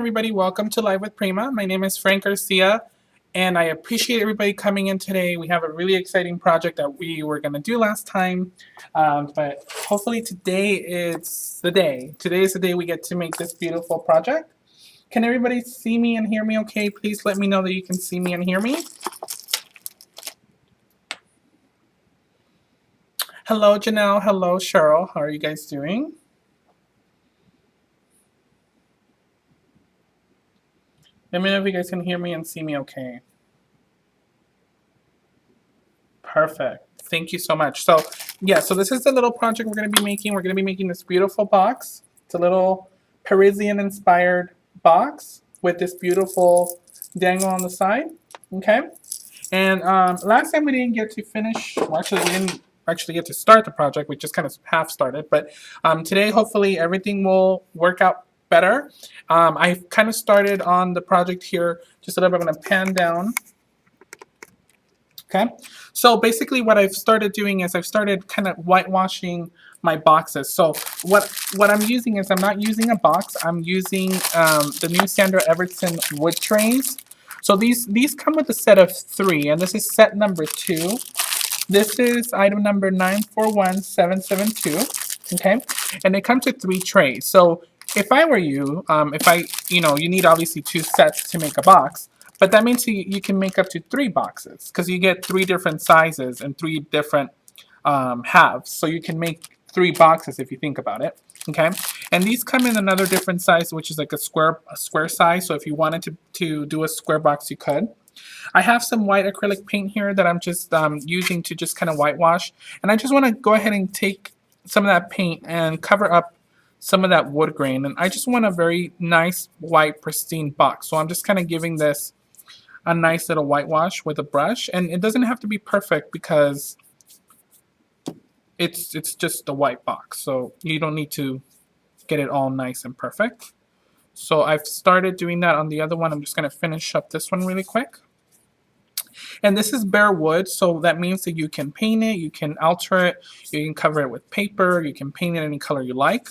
Everybody, welcome to Live with Prima. My name is Frank Garcia, and I appreciate everybody coming in today. We have a really exciting project that we were going to do last time, but hopefully today is the day. Today is the day we get to make this beautiful project. Can everybody see me and hear me okay? Please let me know that you can see me and hear me. Hello, Janelle. Hello, Cheryl. How are you guys doing? Let me know if you guys can hear me and see me okay. Perfect. Thank you so much. So, yeah, so this is the little project we're going to be making. We're going to be making this beautiful box. It's a little Parisian inspired box with this beautiful dangle on the side. Okay. And last time we didn't get to finish, well, actually, we didn't actually get to start the project. We just kind of half started. But today, hopefully, everything will work out better. I kind of started on the project here just a little bit. I'm going to pan down. Okay, so basically what I've started doing is I've started kind of whitewashing my boxes. So what I'm using is I'm not using a box. I'm using the new Sandra Everton wood trays. So these come with a set of 3, and this is set number 2. This is item number 941772. Okay, and they come to 3 trays. So if I were you, you need obviously 2 sets to make a box. But that means you can make up to 3 boxes because you get 3 different sizes and 3 different halves. So you can make 3 boxes if you think about it. Okay, and these come in another different size, which is like a square size. So if you wanted to do a square box, you could. I have some white acrylic paint here that I'm just using to just kind of whitewash. And I just want to go ahead and take some of that paint and cover up some of that wood grain. And I just want a very nice, white, pristine box. So I'm just kind of giving this a nice little whitewash with a brush, and it doesn't have to be perfect because it's just a white box, so you don't need to get it all nice and perfect. So I've started doing that on the other one. I'm just going to finish up this one really quick. And this is bare wood, so that means that you can paint it, you can alter it, you can cover it with paper, you can paint it any color you like.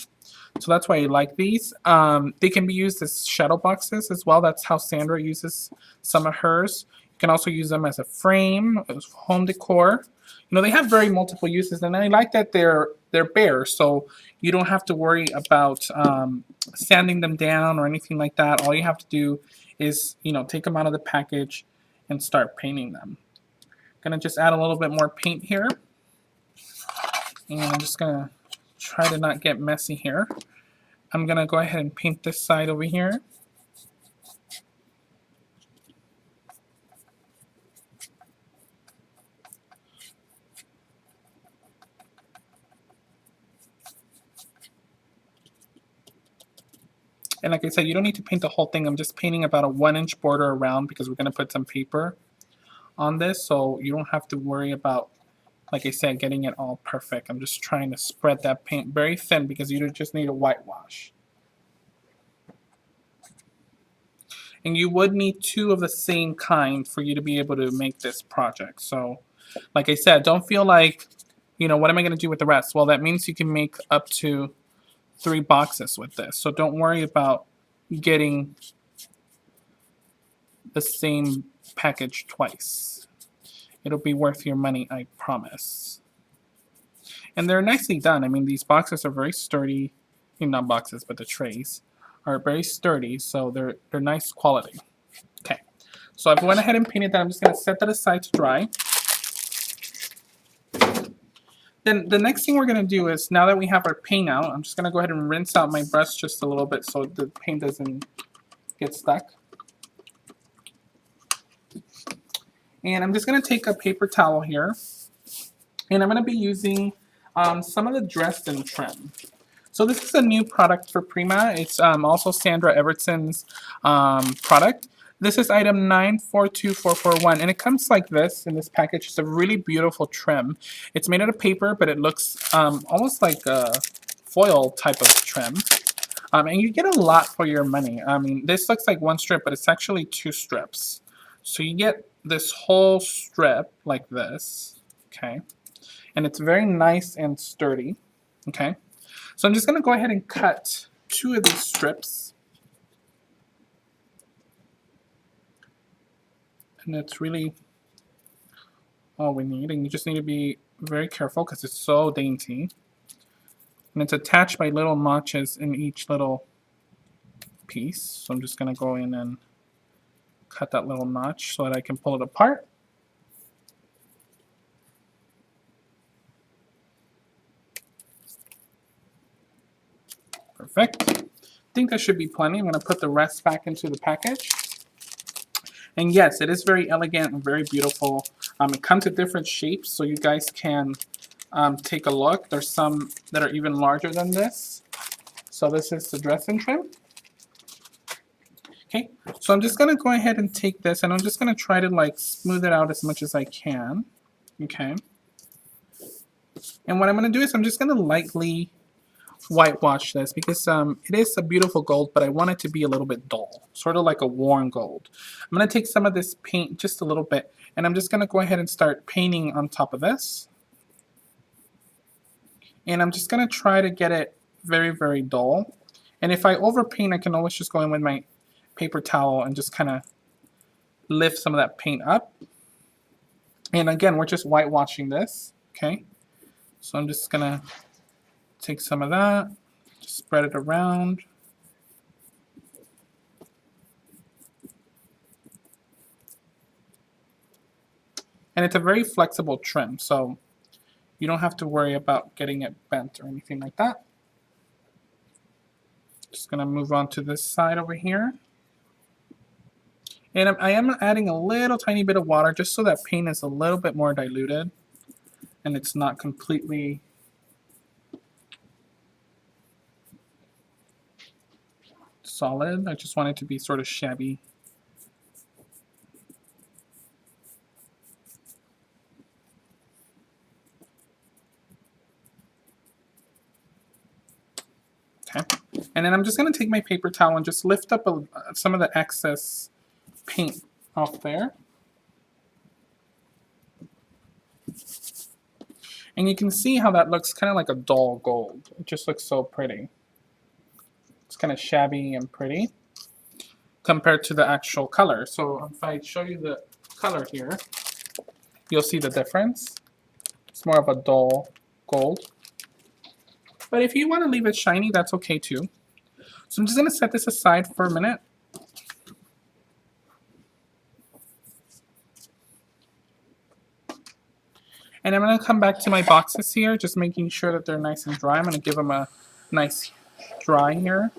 So that's why you like these. They can be used as shadow boxes as well. That's how Sandra uses some of hers. You can also use them as a frame, as home decor. You know, they have very multiple uses, and I like that they're bare, so you don't have to worry about sanding them down or anything like that. All you have to do is, take them out of the package and start painting them. I'm gonna just add a little bit more paint here, and I'm just gonna try to not get messy here. I'm gonna go ahead and paint this side over here. And like I said, you don't need to paint the whole thing. I'm just painting about a 1-inch border around because we're gonna put some paper on this, so you don't have to worry about, like I said, getting it all perfect. I'm just trying to spread that paint very thin because you just need a whitewash. And you would need 2 of the same kind for you to be able to make this project. So, like I said, don't feel like, what am I going to do with the rest? Well, that means you can make up to 3 boxes with this. So don't worry about getting the same package twice. It'll be worth your money, I promise. And they're nicely done. I mean, these boxes are very sturdy. Not boxes, but the trays are very sturdy, so they're nice quality. Okay, so I've went ahead and painted that. I'm just going to set that aside to dry. Then the next thing we're going to do is, now that we have our paint out, I'm just going to go ahead and rinse out my brush just a little bit so the paint doesn't get stuck. And I'm just going to take a paper towel here, and I'm going to be using some of the Dresden trim. So this is a new product for Prima. It's also Sandra Everton's product. This is item 942441, and it comes like this in this package. It's a really beautiful trim. It's made out of paper, but it looks almost like a foil type of trim. And you get a lot for your money. I mean, this looks like 1 strip, but it's actually 2 strips. So you get this whole strip like this, okay? And it's very nice and sturdy, okay? So I'm just going to go ahead and cut 2 of these strips. And it's really all we need. And you just need to be very careful because it's so dainty. And it's attached by little notches in each little piece. So I'm just going to go in and cut that little notch so that I can pull it apart. Perfect. I think that should be plenty. I'm going to put the rest back into the package. And yes, it is very elegant and very beautiful. It comes in different shapes, so you guys can take a look. There's some that are even larger than this. So this is the Dresden trim. Okay, so I'm just going to go ahead and take this, and I'm just going to try to like smooth it out as much as I can. Okay. And what I'm going to do is I'm just going to lightly whitewash this because it is a beautiful gold, but I want it to be a little bit dull, sort of like a worn gold. I'm going to take some of this paint, just a little bit, and I'm just going to go ahead and start painting on top of this. And I'm just going to try to get it very, very dull. And if I overpaint, I can always just go in with my paper towel and just kind of lift some of that paint up. And again, we're just whitewashing this, okay? So I'm just going to take some of that, just spread it around. And it's a very flexible trim, so you don't have to worry about getting it bent or anything like that. Just going to move on to this side over here. And I am adding a little tiny bit of water just so that paint is a little bit more diluted and it's not completely solid. I just want it to be sort of shabby. Okay. And then I'm just going to take my paper towel and just lift up some of the excess paint off there. And you can see how that looks kind of like a dull gold. It just looks so pretty. It's kind of shabby and pretty compared to the actual color. So if I show you the color here, you'll see the difference. It's more of a dull gold. But if you want to leave it shiny, that's okay too. So I'm just going to set this aside for a minute. And I'm going to come back to my boxes here, just making sure that they're nice and dry. I'm going to give them a nice dry here.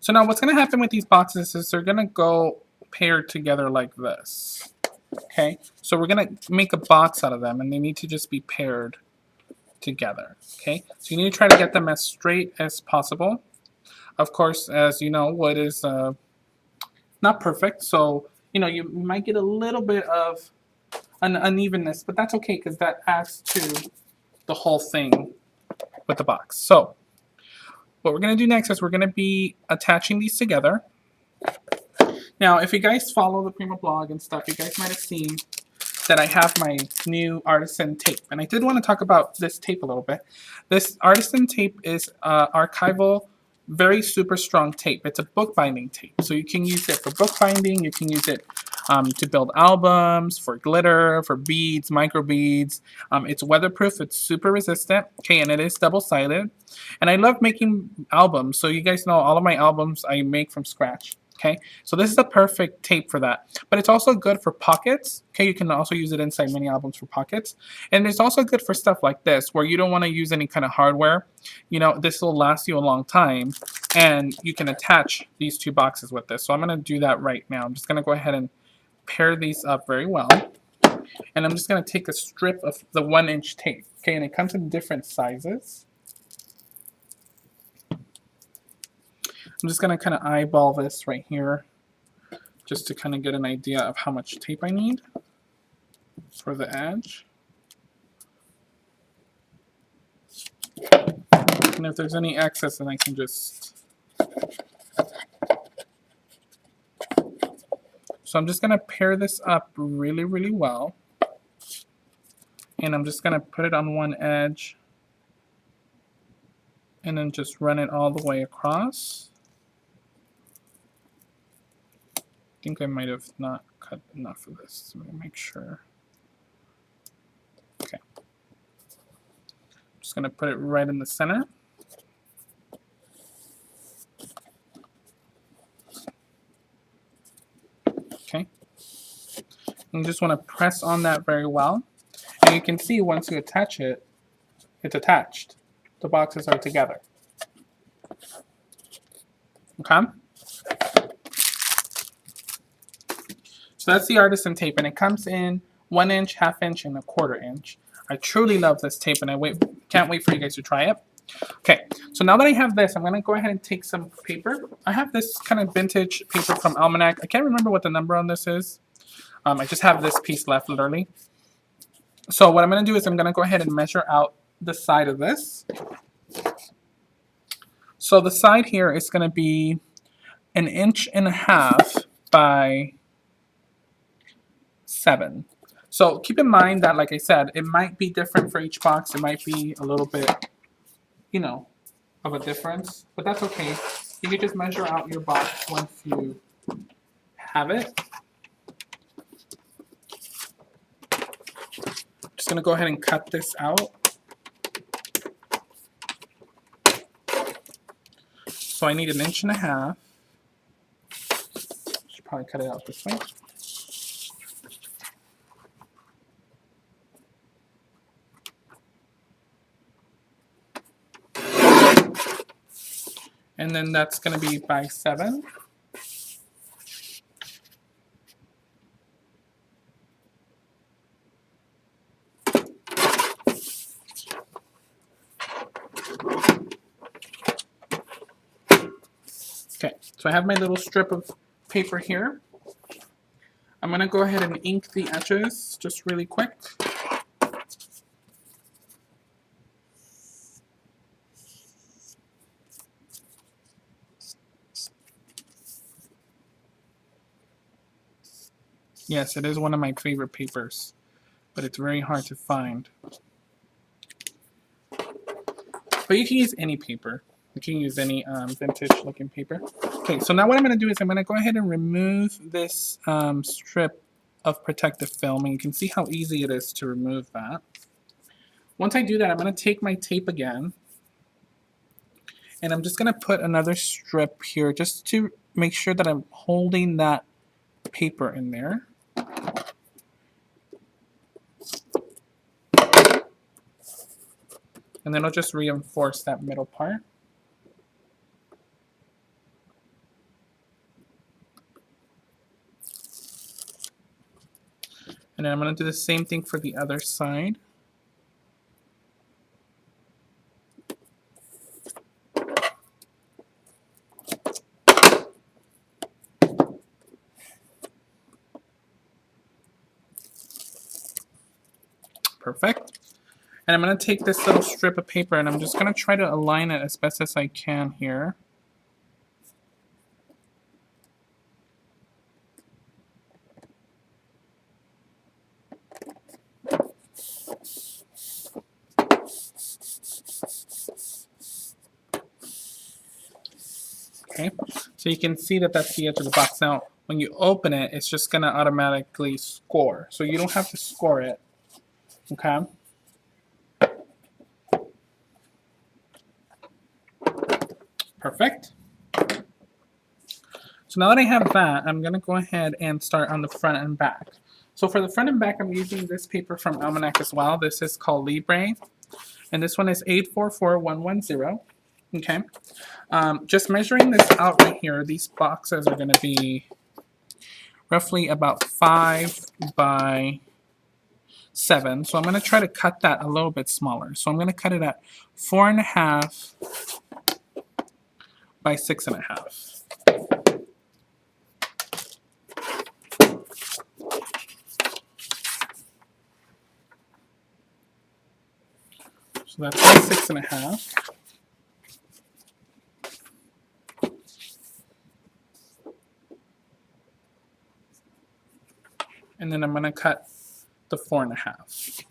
So now what's going to happen with these boxes is they're going to go paired together like this. Okay, so we're going to make a box out of them and they need to just be paired together. Okay, so you need to try to get them as straight as possible. Of course, as you know, wood is not perfect, so you know you might get a little bit of an unevenness, but that's okay because that adds to the whole thing with the box. So what we're going to do next is we're going to be attaching these together. Now, if you guys follow the Prima blog and stuff, you guys might have seen that I have my new artisan tape. And I did want to talk about this tape a little bit. This artisan tape is archival, very super strong tape. It's a bookbinding tape. So you can use it for bookbinding. You can use it to build albums, for glitter, for beads, micro beads. It's weatherproof. It's super resistant. Okay, and it is double-sided. And I love making albums. So you guys know all of my albums I make from scratch. Okay, so this is the perfect tape for that. But it's also good for pockets. Okay, you can also use it inside many albums for pockets. And it's also good for stuff like this, where you don't want to use any kind of hardware. You know, this will last you a long time. And you can attach these two boxes with this. So I'm going to do that right now. I'm just going to go ahead and pair these up very well. And I'm just going to take a strip of the 1-inch tape. Okay, and it comes in different sizes. I'm just going to kind of eyeball this right here just to kind of get an idea of how much tape I need for the edge. And if there's any excess, then I can just... So I'm just going to pair this up really, really well. And I'm just going to put it on one edge. And then just run it all the way across. I think I might have not cut enough of this. So let me make sure. Okay. Just going to put it right in the center. Okay. And you just want to press on that very well. And you can see once you attach it, it's attached. The boxes are together. Okay? So that's the artisan tape, and it comes in 1 inch, 1/2 inch, and 1/4 inch. I truly love this tape, and I can't wait for you guys to try it. Okay, so now that I have this, I'm going to go ahead and take some paper. I have this kind of vintage paper from Almanac. I can't remember what the number on this is. I just have this piece left, literally. So what I'm going to do is I'm going to go ahead and measure out the side of this. So the side here is going to be 1.5 inches by 7. So keep in mind that, like I said, it might be different for each box. It might be a little bit, you know, of a difference, but that's okay. You can just measure out your box once you have it. Just gonna go ahead and cut this out. So I need 1.5 inches. Should probably cut it out this way. And then that's going to be by 7. Okay, so I have my little strip of paper here. I'm going to go ahead and ink the edges just really quick. Yes, it is one of my favorite papers, but it's very hard to find. But you can use any paper. You can use any vintage looking paper. Okay, so now what I'm going to do is I'm going to go ahead and remove this strip of protective film, and you can see how easy it is to remove that. Once I do that, I'm going to take my tape again, and I'm just going to put another strip here just to make sure that I'm holding that paper in there. And then I'll just reinforce that middle part. And then I'm going to do the same thing for the other side. Perfect. And I'm going to take this little strip of paper and I'm just going to try to align it as best as I can here. Okay, so you can see that that's the edge of the box. Now, when you open it, it's just going to automatically score. So you don't have to score it. Okay. Perfect. So now that I have that, I'm going to go ahead and start on the front and back. So for the front and back, I'm using this paper from Almanac as well. This is called Libre, and this one is 844110. Okay. Just measuring this out right here, these boxes are going to be roughly about 5 by 7. So I'm going to try to cut that a little bit smaller. So I'm going to cut it at 4.5 by 6.5. So that's 6.5. and then I'm going to cut the 4.5.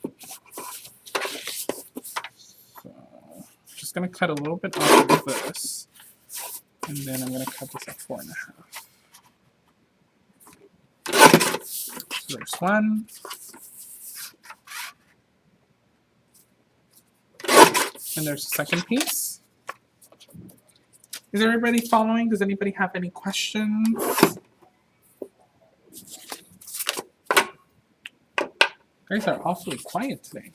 So just going to cut a little bit off of this, and then I'm going to cut this at 4.5. So there's one. And there's the second piece. Is everybody following? Does anybody have any questions? You guys are awfully quiet today.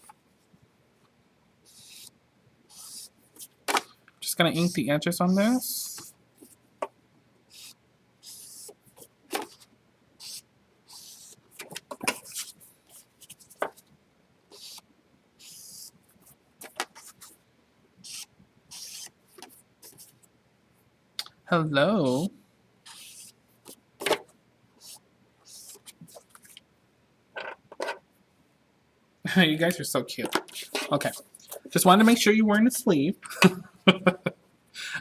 Just gonna ink the edges on this. Hello. You guys are so cute. Okay. Just wanted to make sure you weren't asleep.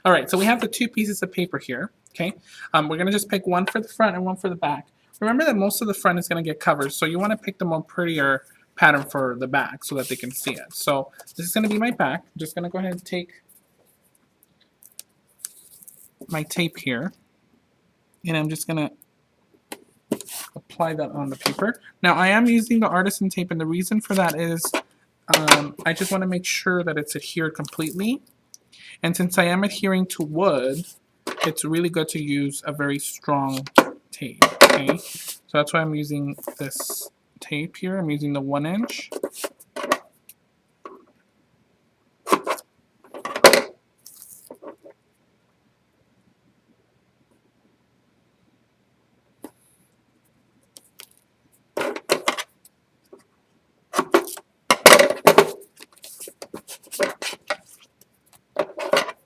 All right, so we have the two pieces of paper here. Okay. We're going to just pick one for the front and one for the back. Remember that most of the front is going to get covered, so you want to pick the more prettier pattern for the back so that they can see it. So this is going to be my back. I'm just going to go ahead and take my tape here, and I'm just going to apply that on the paper. Now I am using the artisan tape, and the reason for that is I just want to make sure that it's adhered completely. And since I am adhering to wood, it's really good to use a very strong tape. Okay, so that's why I'm using this tape here. I'm using the 1 inch.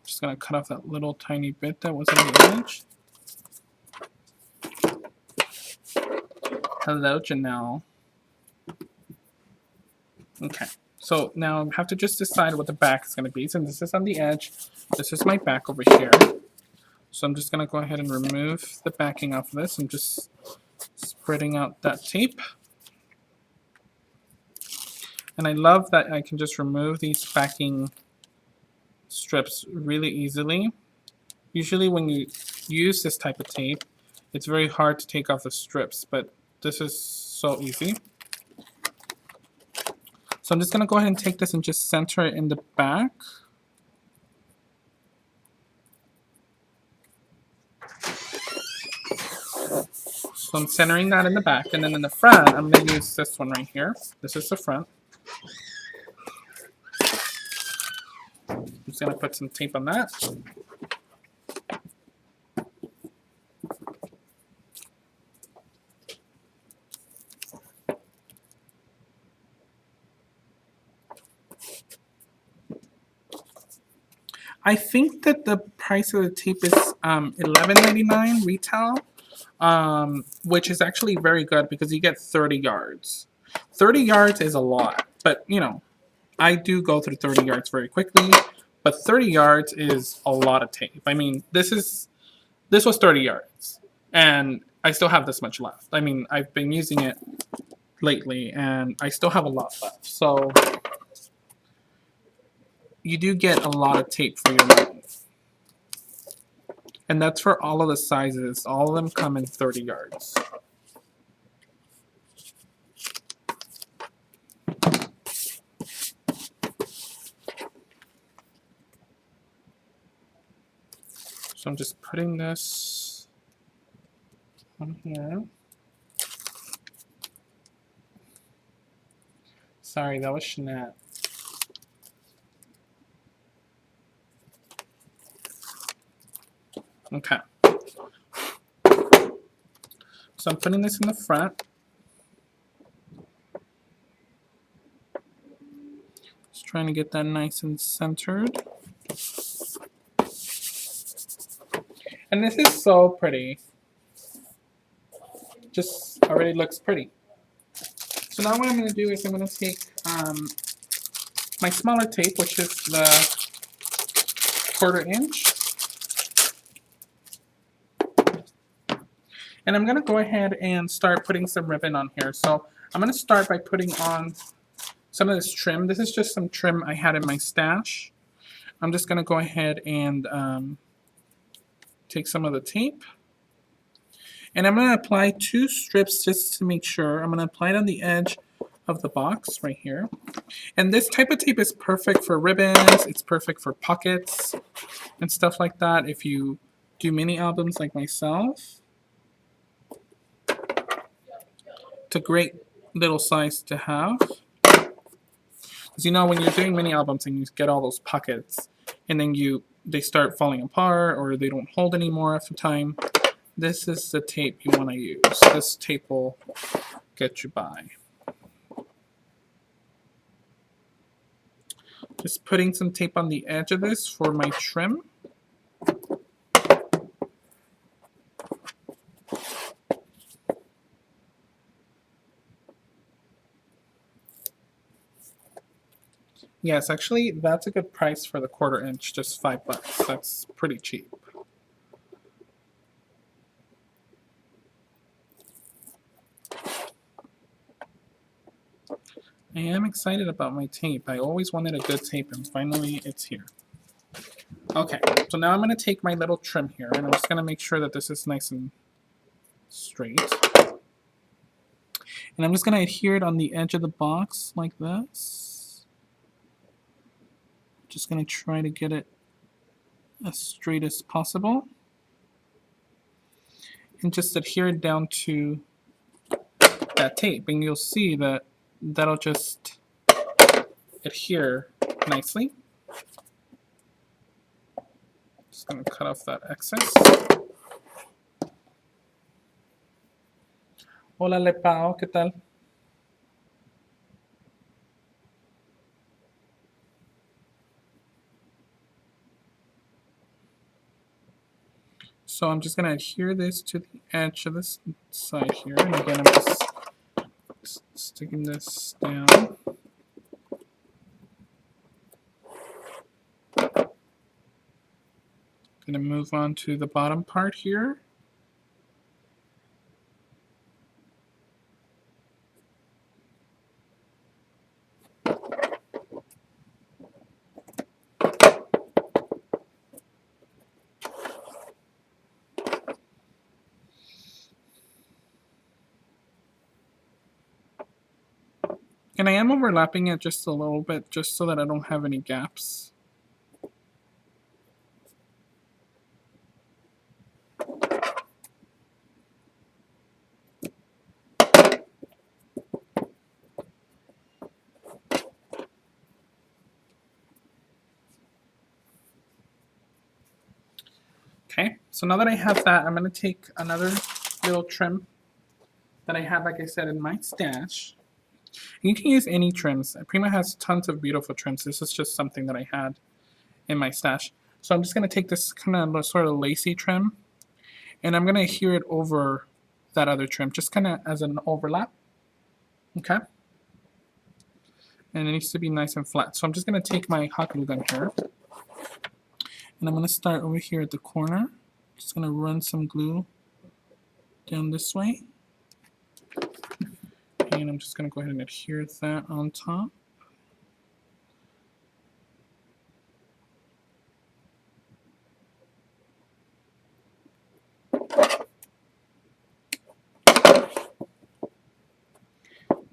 Just gonna cut off that little tiny bit that was in the image. Hello, Janelle. Okay, so now I have to just decide what the back is going to be. Since this is on the edge, this is my back over here. So I'm just going to go ahead and remove the backing off of this. I'm just spreading out that tape. And I love that I can just remove these backing strips really easily. Usually when you use this type of tape, it's very hard to take off the strips, but this is so easy. So I'm just going to go ahead and take this and just center it in the back. So I'm centering that in the back, and then in the front, I'm going to use this one right here. This is the front. I'm just going to put some tape on that. I think that the price of the tape is $11.99 retail, which is actually very good because you get 30 yards. 30 yards is a lot, but you know, I do go through 30 yards very quickly, but 30 yards is a lot of tape. I mean, this was 30 yards, and I still have this much left. I mean, I've been using it lately, and I still have a lot left. So you do get a lot of tape for your money. And that's for all of the sizes. All of them come in 30 yards. So I'm just putting this on here. Sorry, that was Shanette. Okay. So I'm putting this in the front. Just trying to get that nice and centered. And this is so pretty. Just already looks pretty. So now what I'm going to do is I'm going to take my smaller tape, which is the 1/4 inch. And I'm going to go ahead and start putting some ribbon on here. So I'm going to start by putting on some of this trim. This is just some trim I had in my stash. I'm just going to go ahead and take some of the tape. And I'm going to apply 2 strips just to make sure. I'm going to apply it on the edge of the box right here. And this type of tape is perfect for ribbons. It's perfect for pockets and stuff like that. If you do mini albums like myself, it's a great little size to have. Because you know, when you're doing mini albums and you get all those pockets, and then they start falling apart or they don't hold anymore after time, this is the tape you want to use. This tape will get you by. Just putting some tape on the edge of this for my trim. Yes, actually, that's a good price for the 1/4 inch, just $5. That's pretty cheap. I am excited about my tape. I always wanted a good tape, and finally it's here. Okay, so now I'm going to take my little trim here, and I'm just going to make sure that this is nice and straight. And I'm just going to adhere it on the edge of the box like this. Just going to try to get it as straight as possible. And just adhere it down to that tape, and you'll see that that'll just adhere nicely. Just going to cut off that excess. Hola Lepao, ¿qué tal? So I'm just going to adhere this to the edge of this side here, and again I'm just sticking this down. Going to move on to the bottom part here. And I am overlapping it just a little bit, just so that I don't have any gaps. Okay, so now that I have that, I'm going to take another little trim that I have, like I said, in my stash. And you can use any trims. Prima has tons of beautiful trims. This is just something that I had in my stash. So I'm just going to take this kind of sort of lacy trim, and I'm going to adhere it over that other trim, just kind of as an overlap. Okay? And it needs to be nice and flat. So I'm just going to take my hot glue gun here, and I'm going to start over here at the corner. Just going to run some glue down this way. And I'm just going to go ahead and adhere that on top.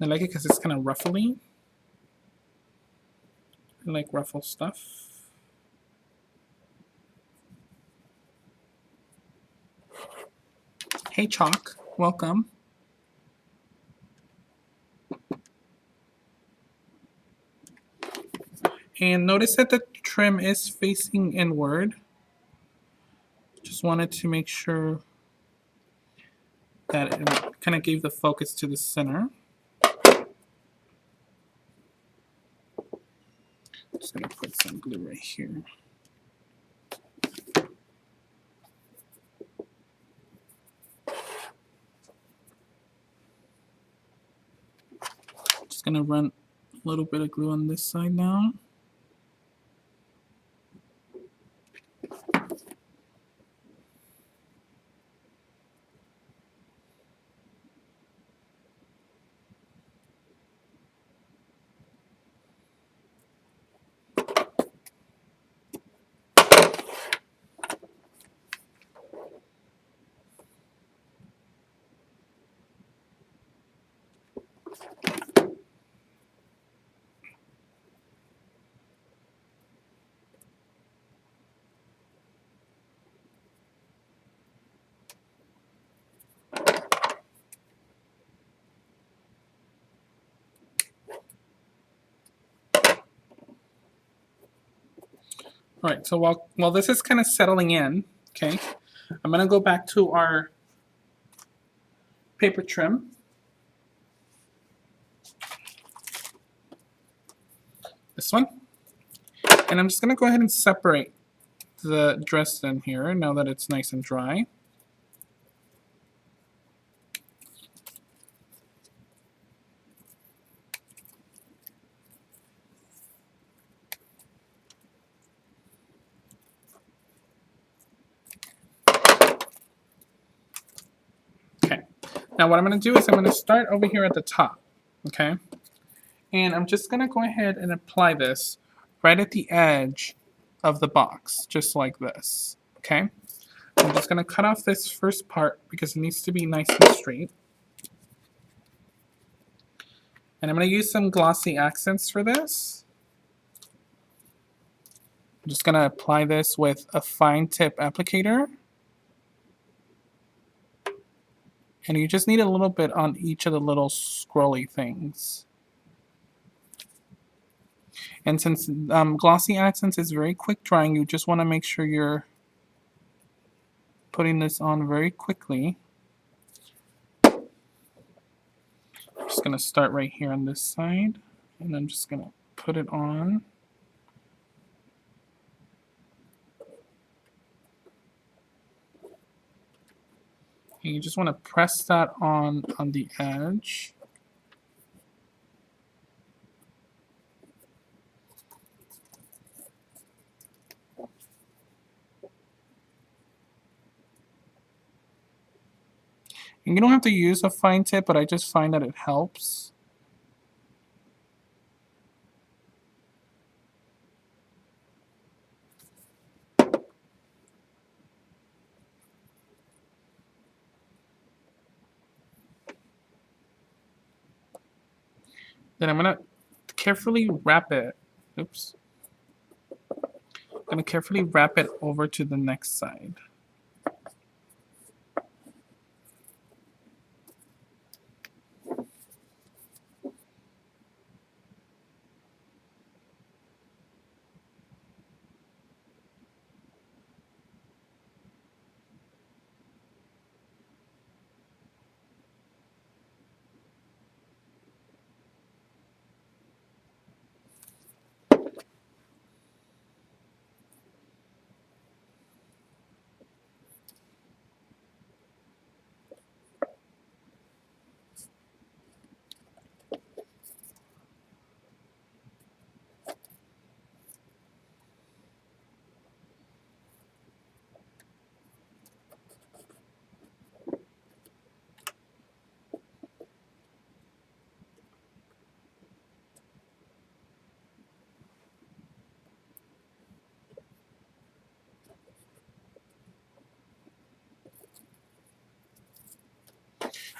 I like it because it's kind of ruffly. I like ruffle stuff. Hey Chalk, welcome. And notice that the trim is facing inward. Just wanted to make sure that it kind of gave the focus to the center. Just going to put some glue right here. Just going to run a little bit of glue on this side now. All right, so while this is kind of settling in, okay, I'm gonna go back to our paper trim. This one. And I'm just gonna go ahead and separate the Dresden here now that it's nice and dry. Okay, now what I'm going to do is I'm going to start over here at the top, okay? And I'm just going to go ahead and apply this right at the edge of the box, just like this, okay? I'm just going to cut off this first part because it needs to be nice and straight. And I'm going to use some glossy accents for this. I'm just going to apply this with a fine tip applicator. And you just need a little bit on each of the little scrolly things. And since glossy accents is very quick drying, you just want to make sure you're putting this on very quickly. I'm just going to start right here on this side, and I'm just going to put it on. And you just want to press that on the edge. And you don't have to use a fine tip, but I just find that it helps. Then I'm going to carefully wrap it. Oops. I'm going to carefully wrap it over to the next side.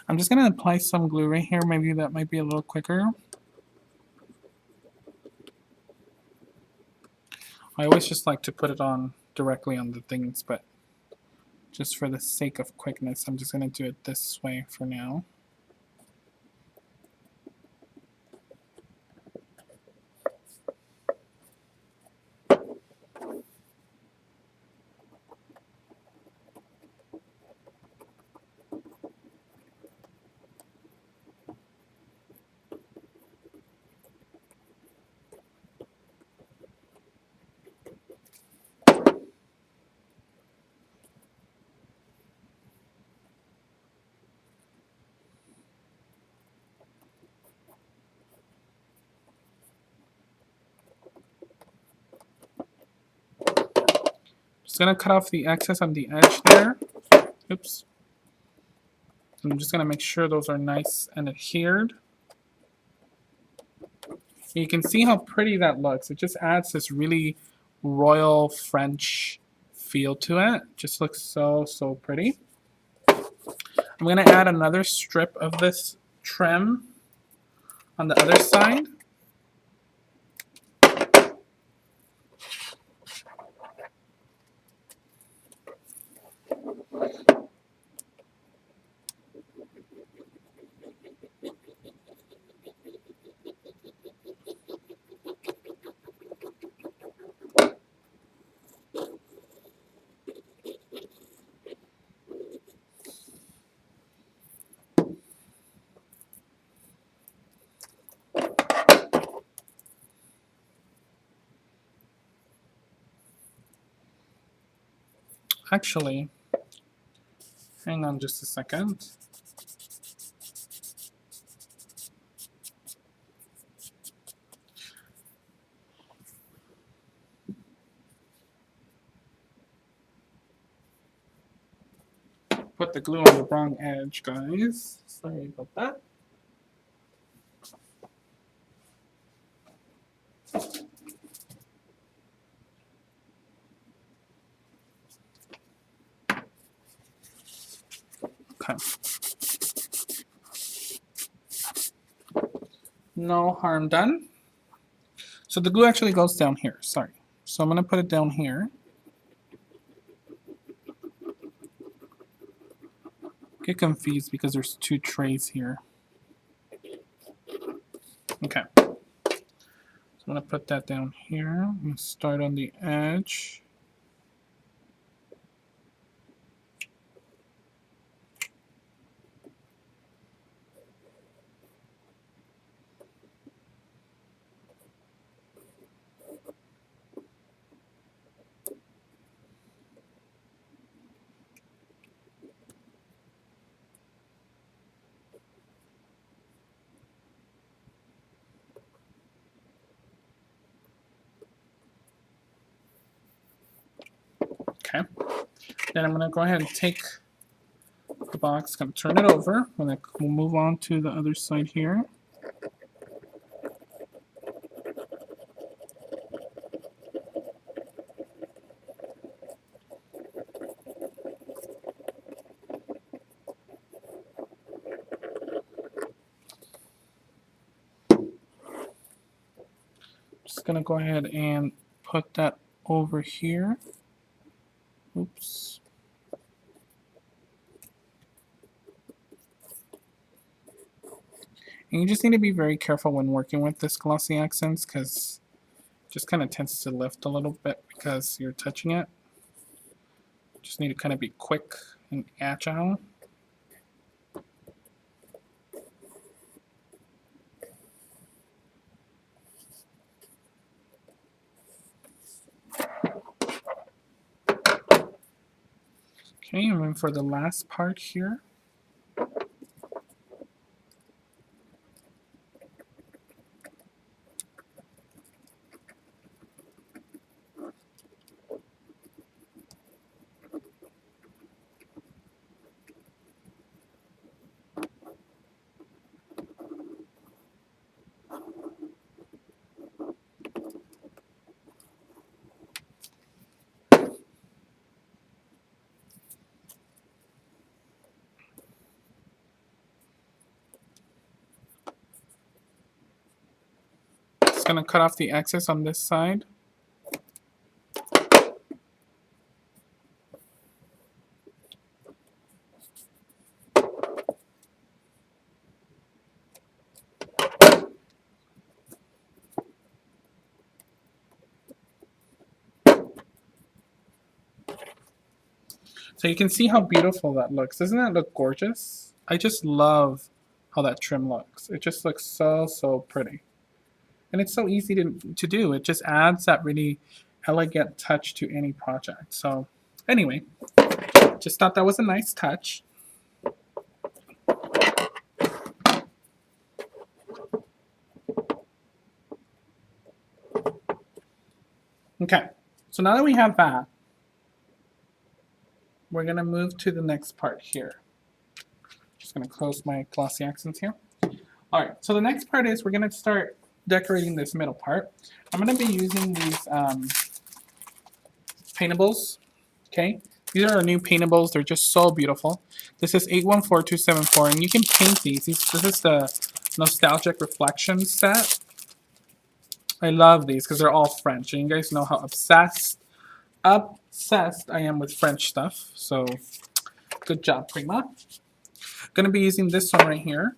I'm just going to apply some glue right here. Maybe that might be a little quicker. I always just like to put it on directly on the things, but just for the sake of quickness, I'm just going to do it this way for now. Just going to cut off the excess on the edge there. Oops. And I'm just going to make sure those are nice and adhered. You can see how pretty that looks. It just adds this really royal French feel to it. Just looks so, so pretty. I'm going to add another strip of this trim on the other side. Actually, hang on just a second. Put the glue on the wrong edge, guys. Sorry about that. Okay. No harm done. So the glue actually goes down here, sorry. So I'm gonna put it down here. Get confused because there's two trays here. Okay. So I'm gonna put that down here. I'm gonna start on the edge. Okay. Then I'm gonna go ahead and take the box, gonna turn it over, and then we'll move on to the other side here. Just gonna go ahead and put that over here. Oops. And you just need to be very careful when working with this glossy accents because it just kind of tends to lift a little bit because you're touching it. Just need to kind of be quick and agile. Okay, and then for the last part here, just gonna cut off the excess on this side. So you can see how beautiful that looks. Doesn't that look gorgeous? I just love how that trim looks. It just looks so, so pretty. And it's so easy to do. It just adds that really elegant touch to any project. So anyway, just thought that was a nice touch. Okay, so now that we have that, we're gonna move to the next part here. Just gonna close my glossy accents here. All right, so the next part is we're gonna start decorating this middle part. I'm gonna be using these paintables, okay? These are our new paintables. They're just so beautiful. This is 814274, and you can paint these. This is the Nostalgic Reflections set. I love these because they're all French, and you guys know how obsessed I am with French stuff. So good job, Prima. Gonna be using this one right here.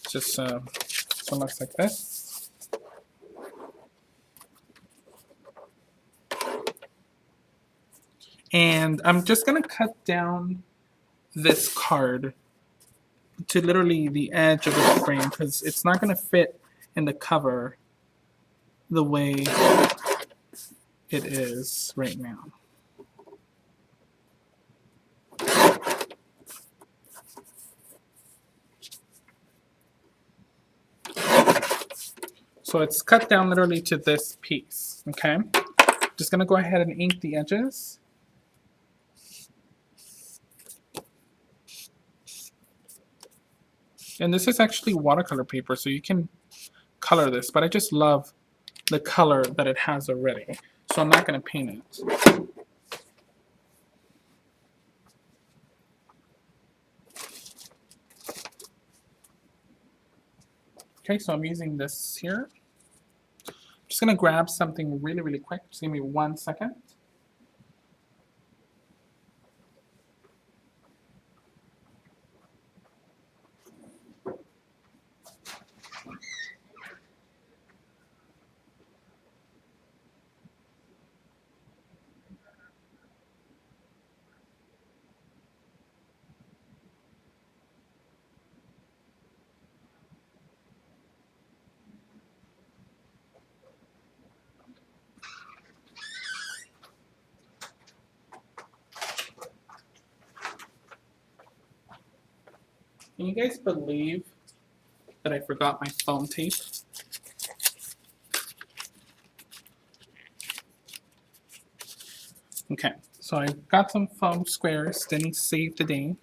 Just this one looks like this. And I'm just gonna cut down this card to literally the edge of the frame because it's not gonna fit in the cover the way it is right now. So it's cut down literally to this piece, okay? Just gonna go ahead and ink the edges. And this is actually watercolor paper, so you can color this, but I just love the color that it has already. So I'm not gonna paint it. Okay, so I'm using this here. Just gonna grab something really, really quick. Just give me 1 second. Can you guys believe that I forgot my foam tape? Okay, so I got some foam squares, didn't save the day.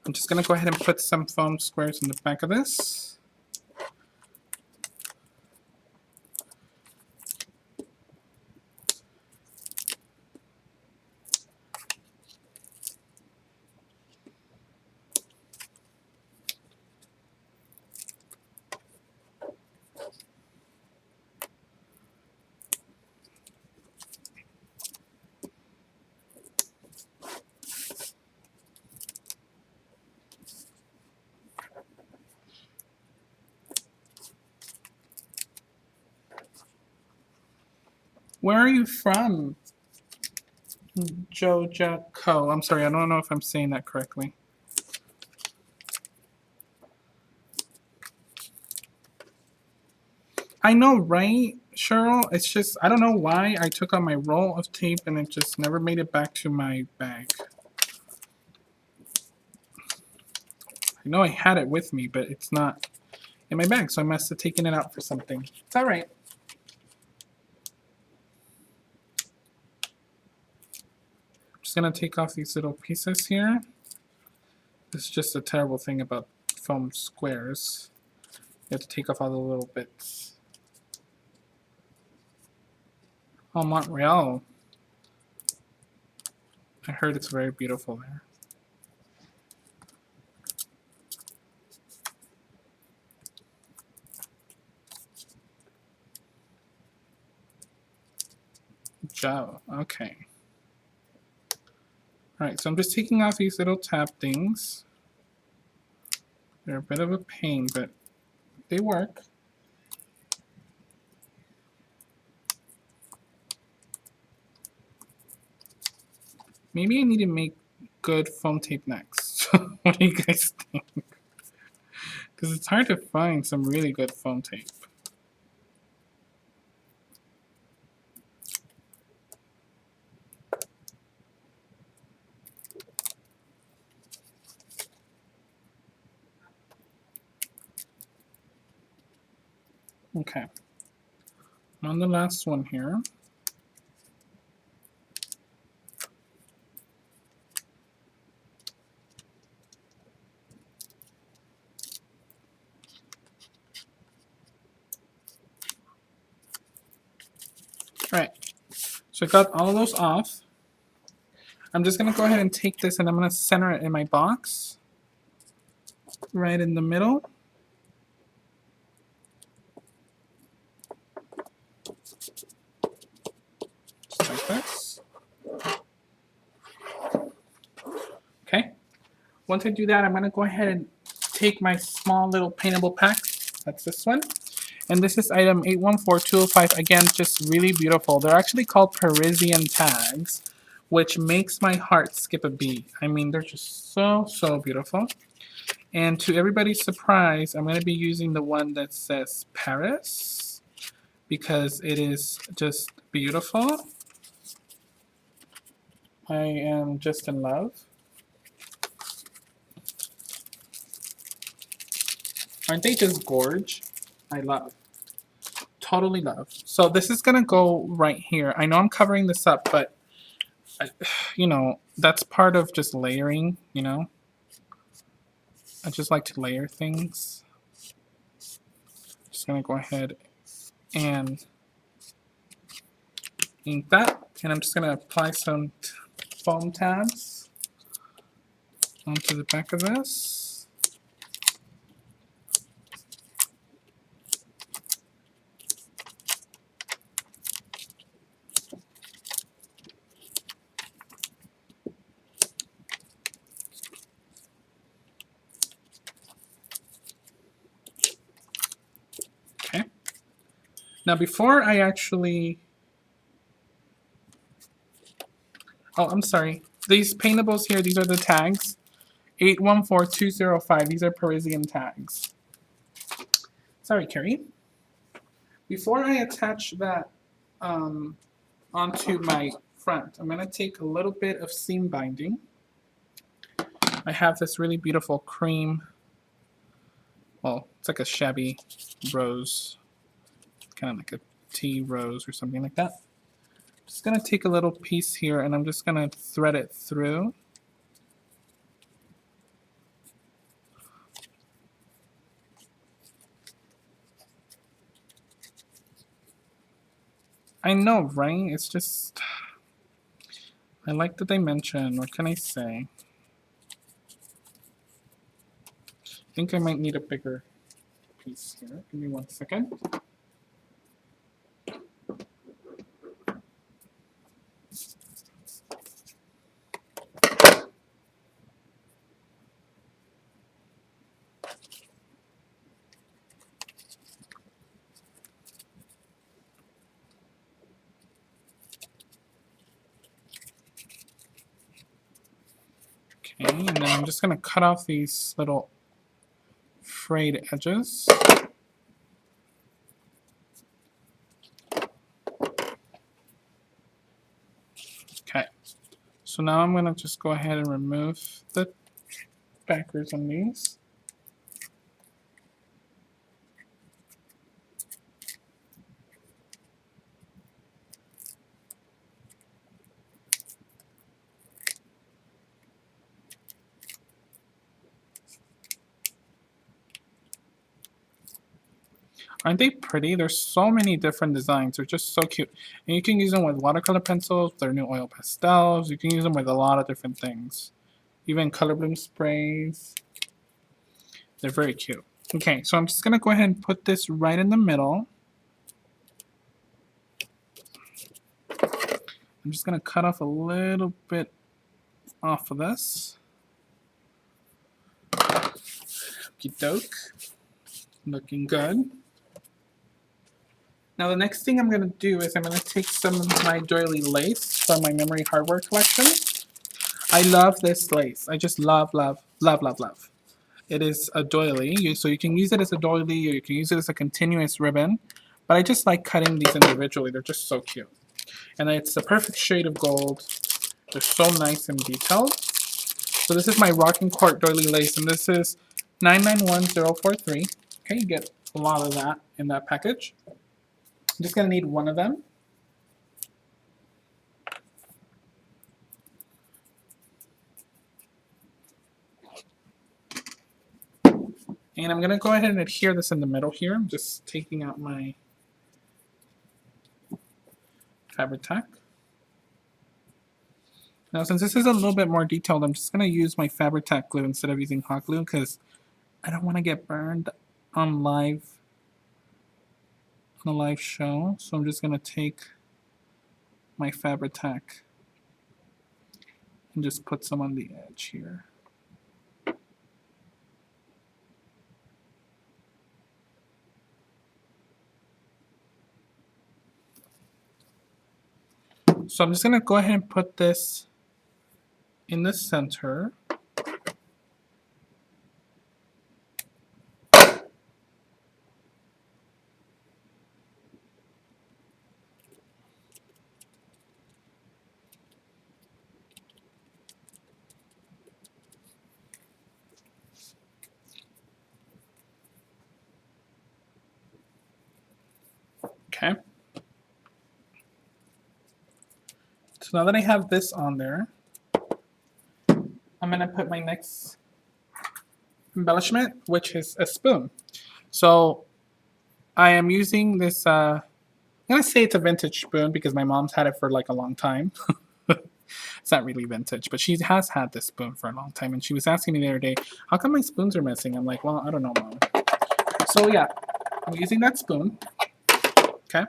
I'm just gonna go ahead and put some foam squares in the back of this. Where are you from? Jojaco. I'm sorry, I don't know if I'm saying that correctly. I know, right, Cheryl? It's just, I don't know why I took out my roll of tape and it just never made it back to my bag. I know I had it with me, but it's not in my bag, so I must have taken it out for something. It's all right. Just gonna take off these little pieces here. This is just a terrible thing about foam squares. You have to take off all the little bits. Oh, Montreal. I heard it's very beautiful there. Good job. Okay. Alright, so I'm just taking off these little tab things. They're a bit of a pain, but they work. Maybe I need to make good foam tape next. What do you guys think? Because it's hard to find some really good foam tape. Okay, on the last one here. All right, so I got all of those off. I'm just gonna go ahead and take this and I'm gonna center it in my box, right in the middle. Just like this. Okay, once I do that, I'm gonna go ahead and take my small little paintable pack. That's this one. And this is item 814205. Again, just really beautiful. They're actually called Parisian tags, which makes my heart skip a beat. I mean, they're just so, so beautiful. And to everybody's surprise, I'm going to be using the one that says Paris, because it is just beautiful? I am just in love. Aren't they just gorge? I love. Totally love. So this is gonna go right here. I know I'm covering this up, but you know, that's part of just layering, you know. I just like to layer things. Just gonna go ahead and ink that, and I'm just gonna apply some foam tabs onto the back of this. Okay. Now before I actually, oh, I'm sorry. These paintables here, these are the tags. 814205, these are Parisian tags. Sorry, Carrie. Before I attach that onto my front, I'm going to take a little bit of seam binding. I have this really beautiful cream, well, it's like a shabby rose, kind of like a tea rose or something like that. Just going to take a little piece here and I'm just going to thread it through. I know, right? It's just, I like the dimension. What can I say? I think I might need a bigger piece here. Give me 1 second. Okay, and then I'm just going to cut off these little frayed edges. Okay, so now I'm going to just go ahead and remove the backers on these. Aren't they pretty? There's so many different designs. They're just so cute. And you can use them with watercolor pencils, their new oil pastels. You can use them with a lot of different things. Even color bloom sprays. They're very cute. Okay, so I'm just going to go ahead and put this right in the middle. I'm just going to cut off a little bit off of this. Okie doke. Looking good. Now the next thing I'm going to do is I'm going to take some of my Doily lace from my Memory Hardware collection. I love this lace. I just love, love, love, love, love. It is a doily, so you can use it as a doily or you can use it as a continuous ribbon. But I just like cutting these individually. They're just so cute. And it's the perfect shade of gold. They're so nice and detailed. So this is my Rocquencourt doily lace, and this is 991043. Okay, you get a lot of that in that package. I'm just going to need one of them. And I'm going to go ahead and adhere this in the middle here. I'm just taking out my fabric tack. Now since this is a little bit more detailed, I'm just going to use my fabric tack glue instead of using hot glue because I don't want to get burned on a live show. So I'm just going to take my fabric tack and just put some on the edge here. So I'm just going to go ahead and put this in the center. Okay. So now that I have this on there, I'm going to put my next embellishment, which is a spoon. So I am using this, I'm going to say it's a vintage spoon because my mom's had it for like a long time. It's not really vintage, but she has had this spoon for a long time. And she was asking me the other day, how come my spoons are missing? I'm like, well, I don't know, Mom. So yeah, I'm using that spoon. Okay.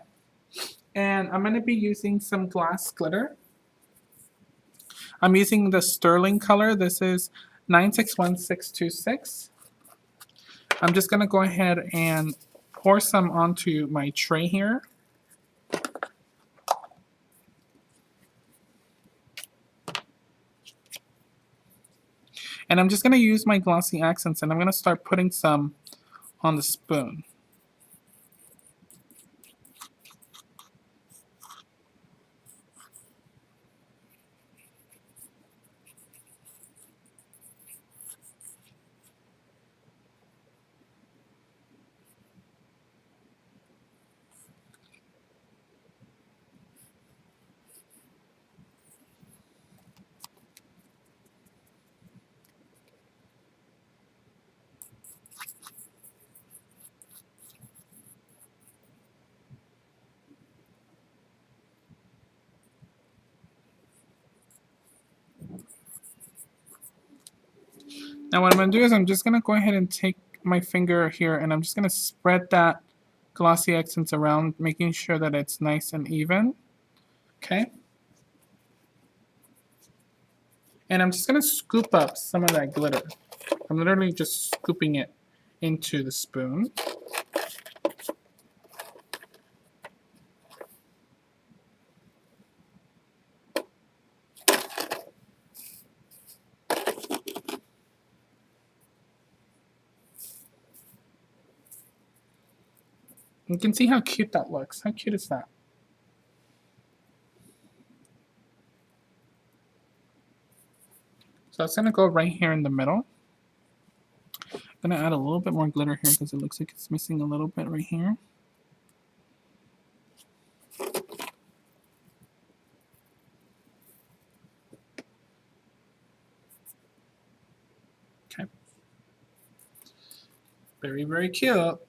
And I'm going to be using some glass glitter. I'm using the sterling color. This is 961626. I'm just going to go ahead and pour some onto my tray here. And I'm just going to use my glossy accents, and I'm going to start putting some on the spoon. Now what I'm going to do is I'm just going to go ahead and take my finger here and I'm just going to spread that glossy accents around, making sure that it's nice and even. Okay. And I'm just going to scoop up some of that glitter. I'm literally just scooping it into the spoon. You can see how cute that looks. How cute is that? So it's going to go right here in the middle. I'm going to add a little bit more glitter here because it looks like it's missing a little bit right here. Okay. Very, very cute.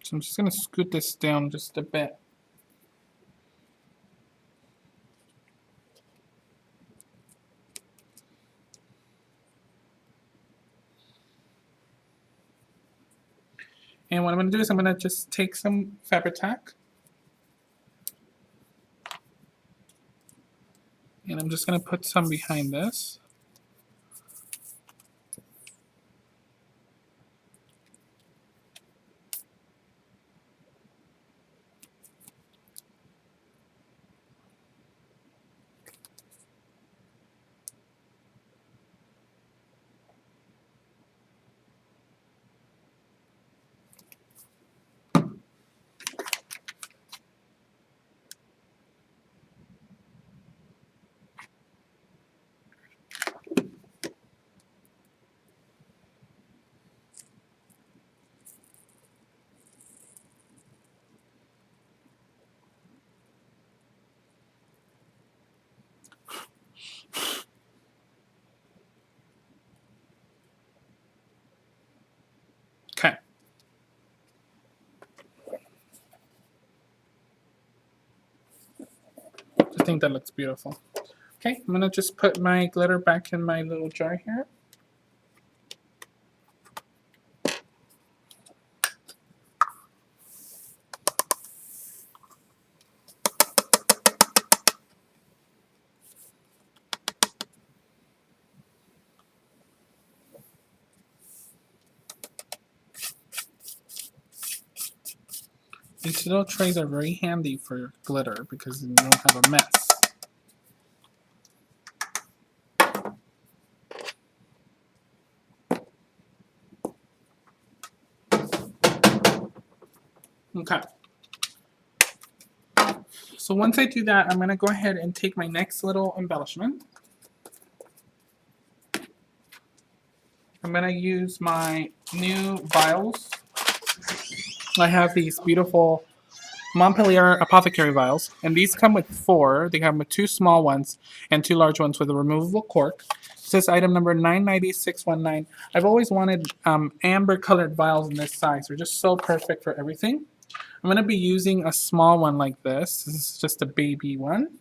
So I'm just going to scoot this down just a bit. And what I'm going to do is I'm going to just take some fabric tack. And I'm just going to put some behind this. Okay. I think that looks beautiful. Okay, I'm going to just put my glitter back in my little jar here. These little trays are very handy for glitter because you don't have a mess. Okay. So once I do that, I'm going to go ahead and take my next little embellishment. I'm going to use my new vials. I have these beautiful Montpellier apothecary vials, and these come with 4. They come with 2 small ones and 2 large ones with a removable cork. This is item number 99619. I've always wanted amber colored vials in this size. They're just so perfect for everything. I'm going to be using a small one like this. This is just a baby one.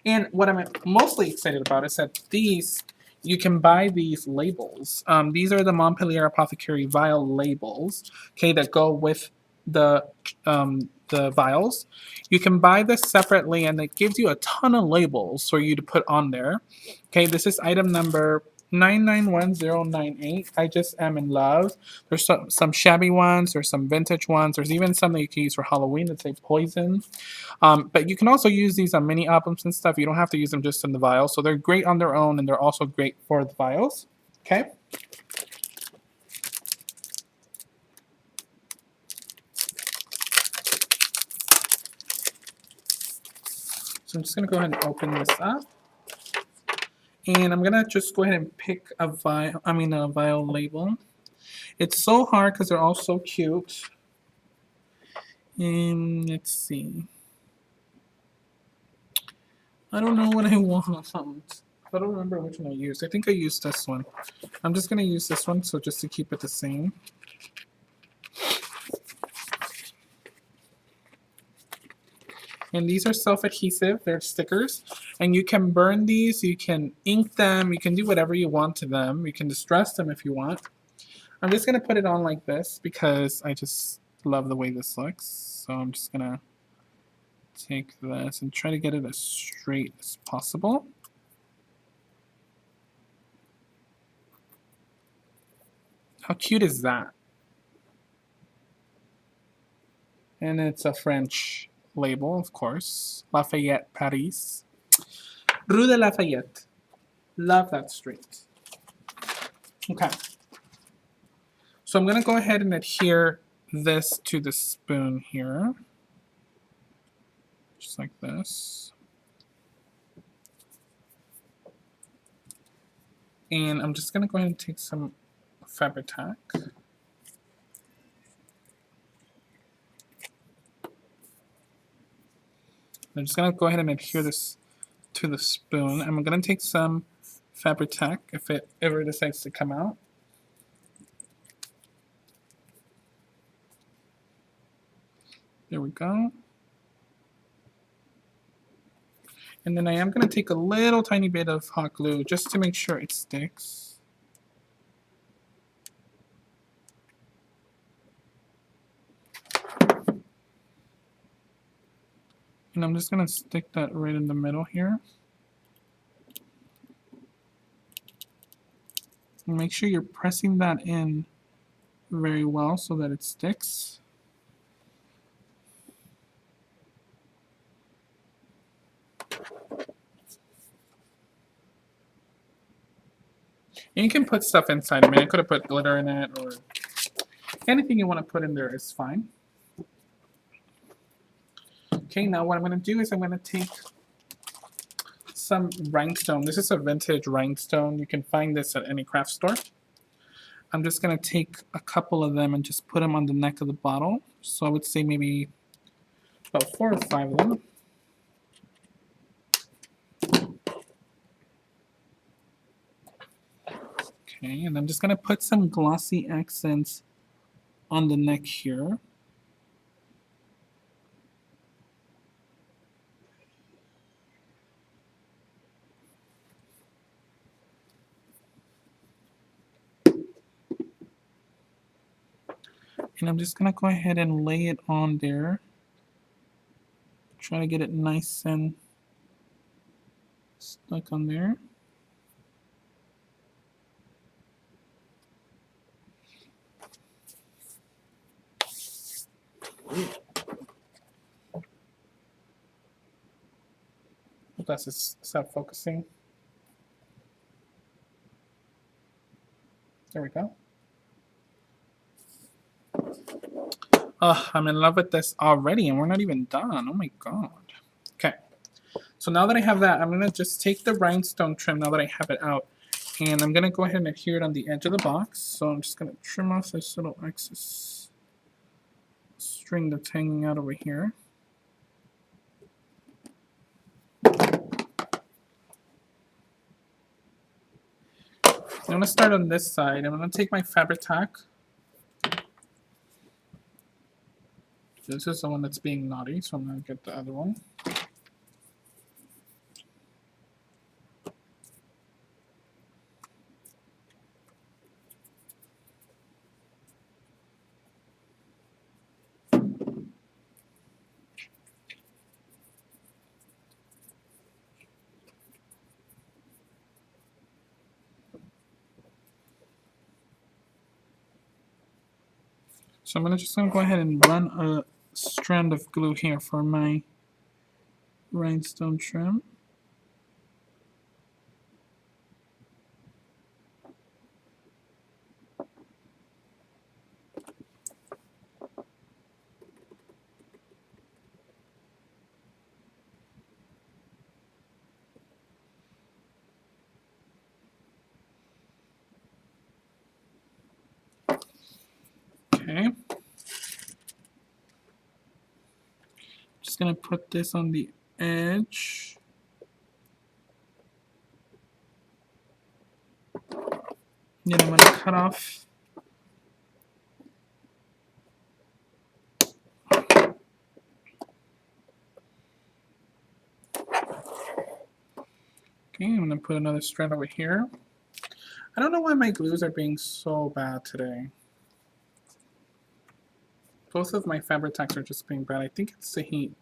And what I'm mostly excited about is that these, you can buy these labels. These are the Montpellier Apothecary vial labels, okay, that go with the vials. You can buy this separately, and it gives you a ton of labels for you to put on there. Okay, this is item number 991098. I just am in love. There's some shabby ones, there's some vintage ones, there's even some that you can use for Halloween that say poison. But you can also use these on mini albums and stuff. You don't have to use them just in the vials. So they're great on their own, and they're also great for the vials. Okay. So I'm just going to go ahead and open this up. And I'm going to just go ahead and pick a vial label. It's so hard because they're all so cute. And let's see. I don't know what I want. I don't remember which one I used. I think I used this one. I'm just going to use this one, so just to keep it the same. And these are self-adhesive. They're stickers. And you can burn these. You can ink them. You can do whatever you want to them. You can distress them if you want. I'm just going to put it on like this because I just love the way this looks. So I'm just going to take this and try to get it as straight as possible. How cute is that? And it's a French label, of course. Lafayette, Paris. Rue de Lafayette. Love that street. Okay. So I'm going to go ahead and adhere this to the spoon here. Just like this. And I'm just going to go ahead and take some fabric tack. I'm just going to go ahead and adhere this to the spoon. I'm going to take some fabric tack if it ever decides to come out. There we go. And then I am going to take a little tiny bit of hot glue just to make sure it sticks. And I'm just going to stick that right in the middle here. And make sure you're pressing that in very well so that it sticks. And you can put stuff inside. I mean, I could have put glitter in it, or anything you want to put in there is fine. Okay, now what I'm going to do is I'm going to take some rhinestone. This is a vintage rhinestone. You can find this at any craft store. I'm just going to take a couple of them and just put them on the neck of the bottle. So I would say maybe about 4 or 5 of them. Okay, and I'm just going to put some glossy accents on the neck here. And I'm just going to go ahead and lay it on there. Try to get it nice and stuck on there. That's stop focusing. There we go. Oh, I'm in love with this already, and we're not even done. Oh my god. Okay. So now that I have that, I'm going to just take the rhinestone trim now that I have it out, and I'm going to go ahead and adhere it on the edge of the box. So I'm just going to trim off this little excess string that's hanging out over here. I'm going to start on this side. I'm going to take my fabric tack. This is the one that's being naughty, so I'm going to get the other one. So I'm just going to go ahead and run a strand of glue here for my rhinestone trim. Okay. Just going to put this on the edge. Then I'm going to cut off Okay, I'm going to put another strand over here. I don't know why my glues are being so bad today. Both of my fabric tacks are just being bad. I think it's the heat.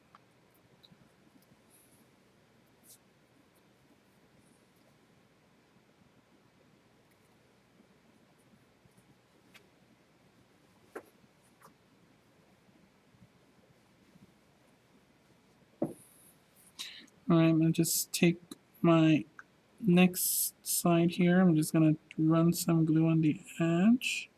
Alright, I'm going to just take my next side here. I'm just going to run some glue on the edge.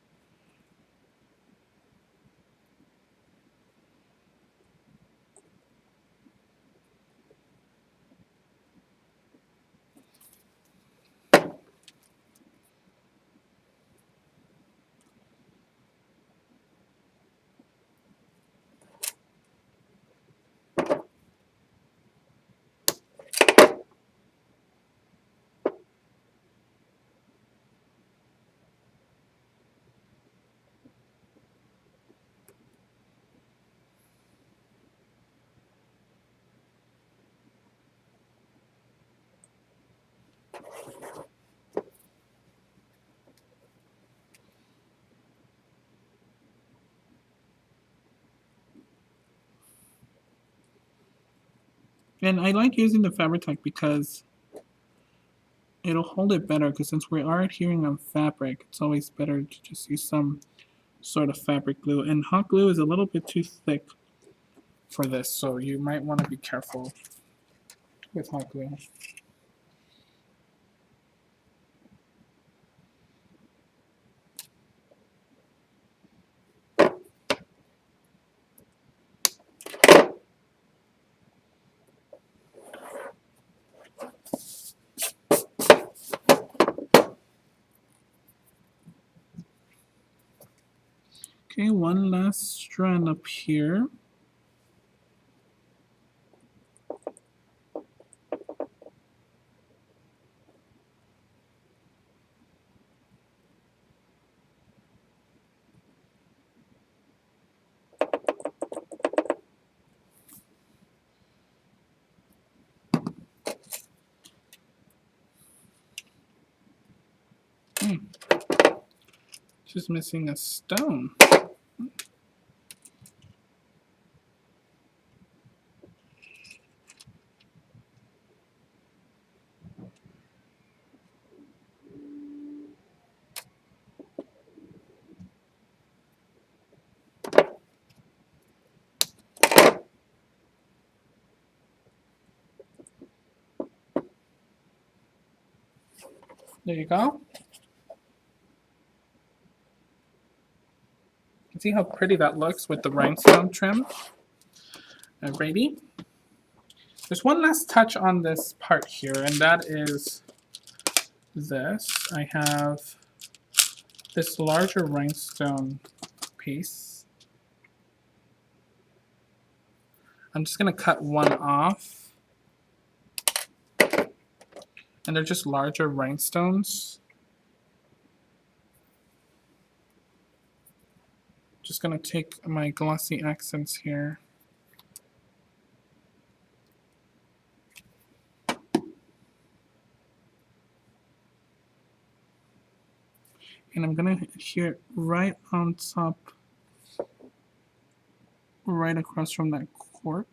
And I like using the fabric tack because it'll hold it better, because since we are adhering on fabric, it's always better to just use some sort of fabric glue. And hot glue is a little bit too thick for this, so you might want to be careful with hot glue. Okay, one last strand up here. Just missing a stone. There you go. See how pretty that looks with the rhinestone trim? Alrighty. There's one last touch on this part here, and that is this. I have this larger rhinestone piece. I'm just going to cut one off. And they're just larger rhinestones. Just going to take my glossy accents here. And I'm going to adhere it right on top, right across from that cork.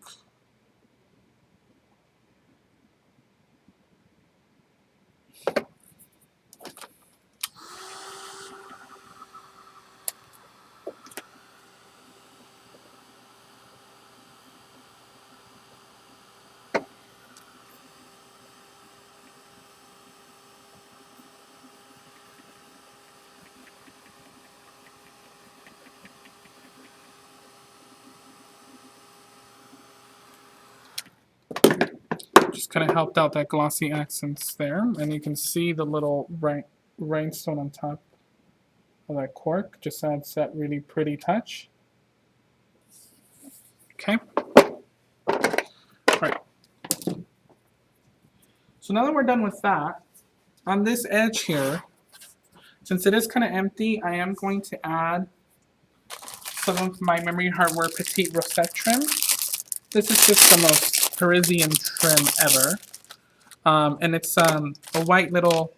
Just kind of helped out that glossy accents there. And you can see the little rhinestone on top of that cork. Just adds that really pretty touch. Okay. All right. So now that we're done with that, on this edge here, since it is kind of empty, I am going to add some of my Memory Hardware Petite Rosette trim. This is just the most Parisian trim ever. And it's a white little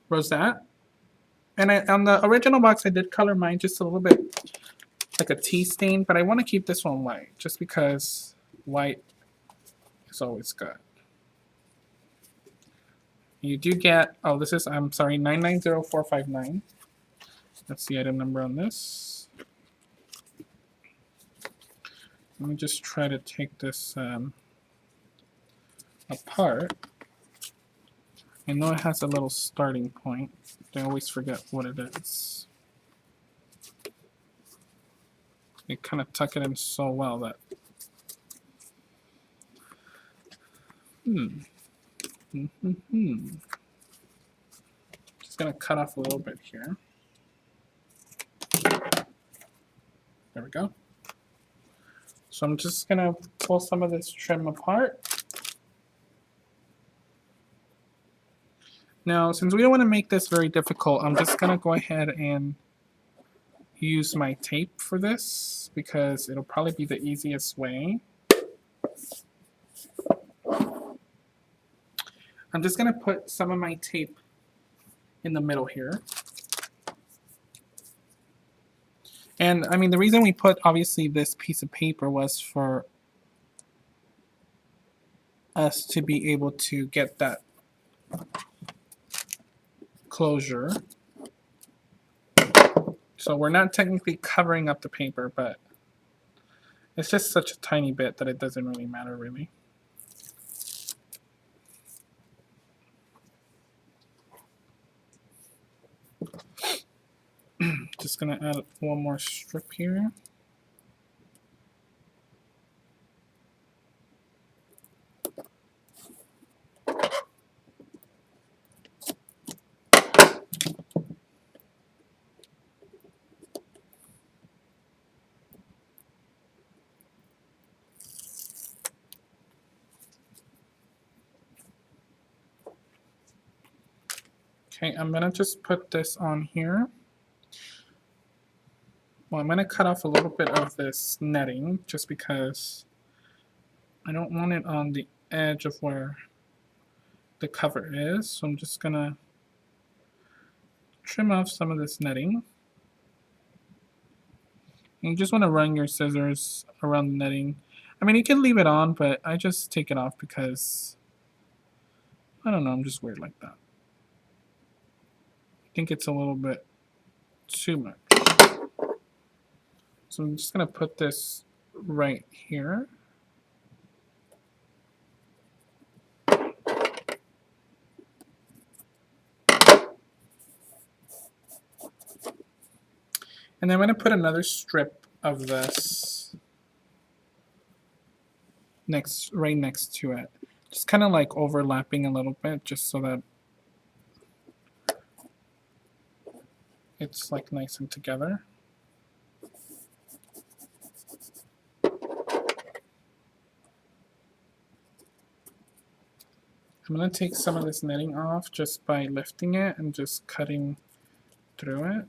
rosette. And on the original box, I did color mine just a little bit like a tea stain, but I want to keep this one white just because white is always good. You do get, oh, this is, I'm sorry, 990459. That's the item number on this. Let me just try to take this apart. I know it has a little starting point. I always forget what it is. They kind of tuck it in so well that... Just going to cut off a little bit here. There we go. So I'm just going to pull some of this trim apart. Now, since we don't want to make this very difficult, I'm just going to go ahead and use my tape for this because it'll probably be the easiest way. I'm just going to put some of my tape in the middle here. And I mean, the reason we put obviously this piece of paper was for us to be able to get that closure. So we're not technically covering up the paper, but it's just such a tiny bit that it doesn't really matter really. Just gonna add one more strip here. Okay, I'm gonna just put this on here. Well, I'm going to cut off a little bit of this netting just because I don't want it on the edge of where the cover is. So I'm just going to trim off some of this netting. And you just want to run your scissors around the netting. I mean, you can leave it on, but I just take it off because, I don't know, I'm just weird like that. I think it's a little bit too much. So I'm just going to put this right here. And then I'm going to put another strip of this right next to it. Just kind of like overlapping a little bit just so that it's like nice and together. I'm going to take some of this netting off just by lifting it and just cutting through it.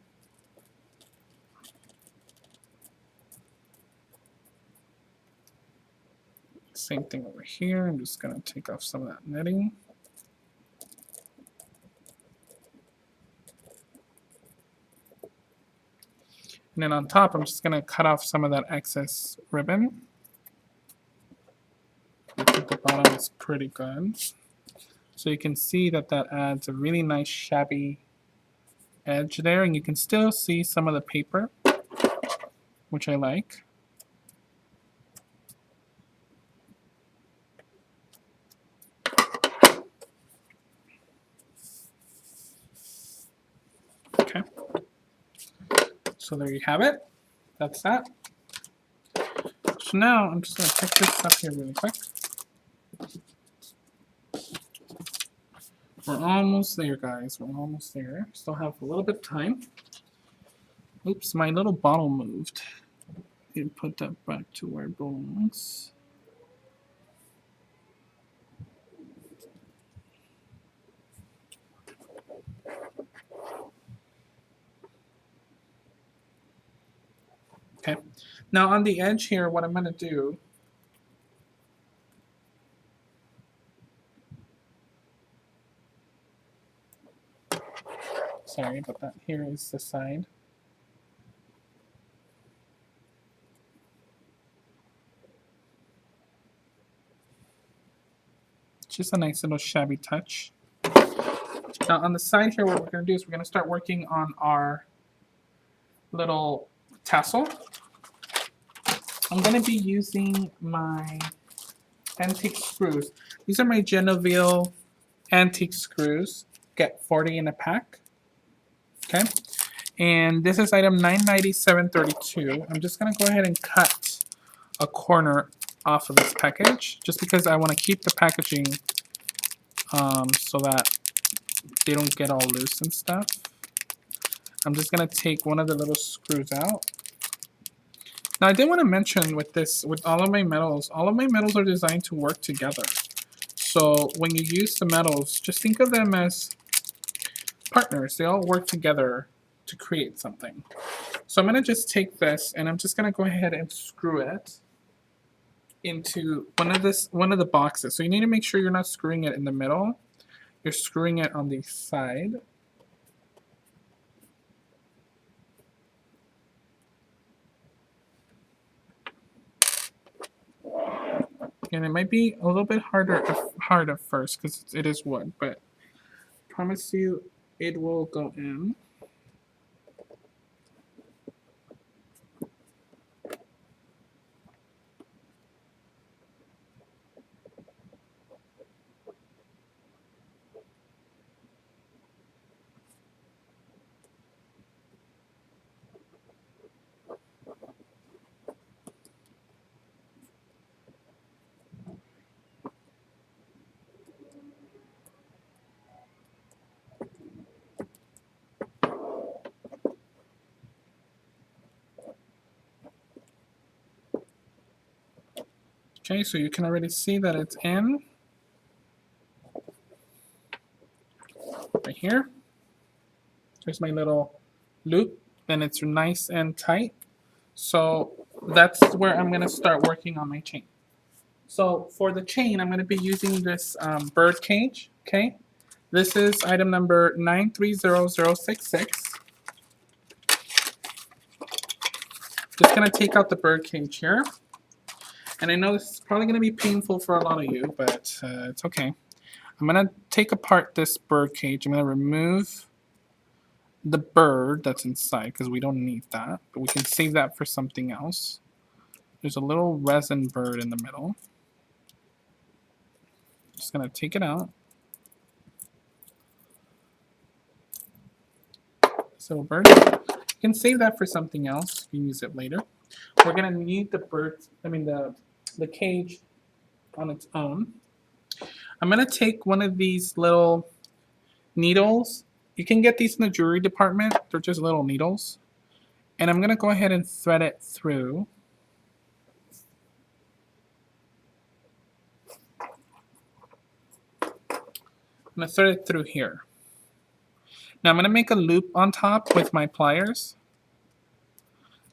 Same thing over here. I'm just going to take off some of that netting. And then on top, I'm just going to cut off some of that excess ribbon. I think the bottom is pretty good. So you can see that that adds a really nice shabby edge there, and you can still see some of the paper, which I like. Okay. So there you have it. That's that. So now I'm just going to pick this up here really quick. We're almost there, guys. We're almost there. Still have a little bit of time. Oops, my little bottle moved. And put that back to where it belongs. Okay. Now on the edge here, what I'm going to do sorry about that. Here is the side. Just a nice little shabby touch. Now on the side here, what we're going to do is we're going to start working on our little tassel. I'm going to be using my antique screws. These are my Genovese antique screws. Get 40 in a pack. Okay. And this is item 997.32. I'm just going to go ahead and cut a corner off of this package just because I want to keep the packaging so that they don't get all loose and stuff. I'm just going to take one of the little screws out. Now I did want to mention with this, with all of my metals are designed to work together. So when you use the metals, just think of them as partners. They all work together to create something. So I'm going to just take this and I'm just going to go ahead and screw it into one of the boxes. So you need to make sure you're not screwing it in the middle. You're screwing it on the side. And it might be a little bit hard at first because it is wood, but I promise you it will go in. Okay, so you can already see that it's in. Right here. There's my little loop, and it's nice and tight. So that's where I'm going to start working on my chain. So for the chain, I'm going to be using this bird cage. Okay, this is item number 930066. Just going to take out the bird cage here. And I know this is probably going to be painful for a lot of you, but it's okay. I'm going to take apart this bird cage. I'm going to remove the bird that's inside because we don't need that, but we can save that for something else. There's a little resin bird in the middle. Just going to take it out. This little bird. You can save that for something else. You can use it later. We're going to need the cage on its own. I'm going to take one of these little needles. You can get these in the jewelry department. They're just little needles. And I'm going to go ahead and thread it through. I'm going to thread it through here. Now I'm going to make a loop on top with my pliers.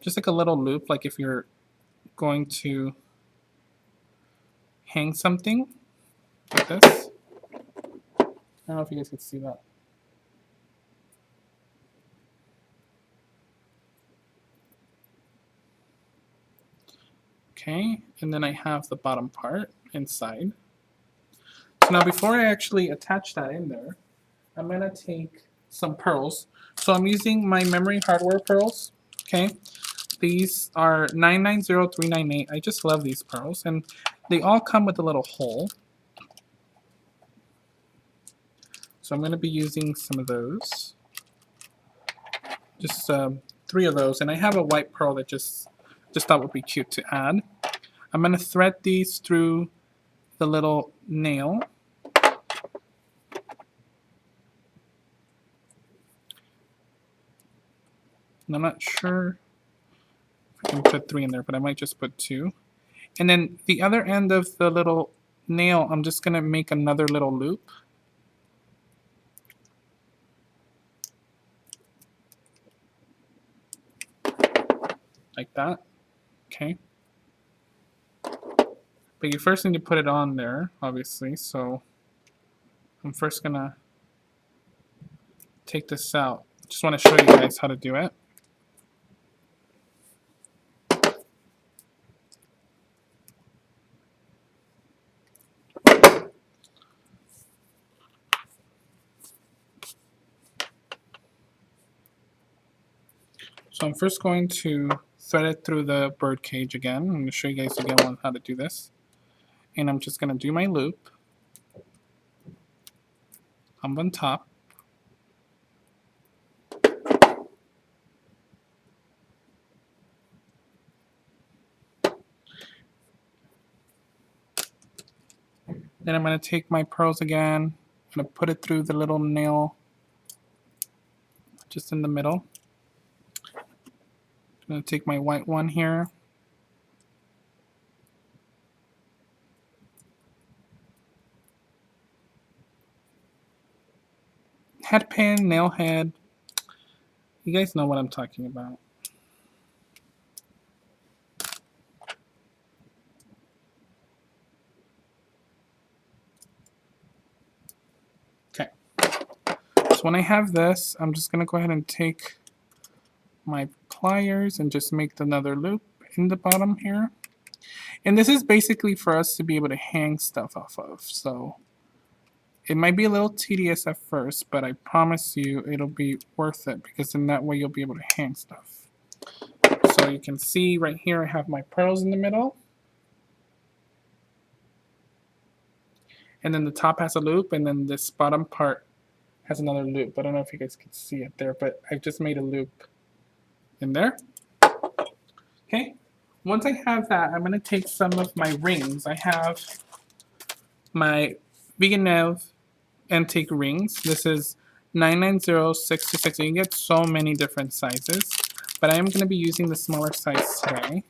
Just like a little loop, like if you're going to hang something like this. I don't know if you guys can see that. Okay, and then I have the bottom part inside. So now before I actually attach that in there, I'm going to take some pearls. So I'm using my Memory Hardware pearls. Okay, these are 990398. I just love these pearls, and they all come with a little hole. So I'm going to be using some of those. Just 3 of those, and I have a white pearl that just thought would be cute to add. I'm going to thread these through the little nail. And I'm not sure if I can put 3 in there, but I might just put 2. And then the other end of the little nail, I'm just going to make another little loop. Like that. Okay. But you first need to put it on there, obviously. So I'm first going to take this out. Just want to show you guys how to do it. So I'm first going to thread it through the bird cage again. I'm going to show you guys again on how to do this. And I'm just going to do my loop. I'm on top. Then I'm going to take my pearls again. I'm going to put it through the little nail just in the middle. I'm going to take my white one here. Head pin, nail head. You guys know what I'm talking about. Okay. So when I have this, I'm just going to go ahead and take my pliers and just make another loop in the bottom here. And this is basically for us to be able to hang stuff off of. So it might be a little tedious at first, but I promise you it'll be worth it, because in that way you'll be able to hang stuff. So you can see right here I have my pearls in the middle. And then the top has a loop, and then this bottom part has another loop. I don't know if you guys can see it there, but I've just made a loop in there. Okay, once I have that, I'm going to take some of my rings. I have my Villeneuve antique rings. This is 990626. You can get so many different sizes, but I am going to be using the smaller size today.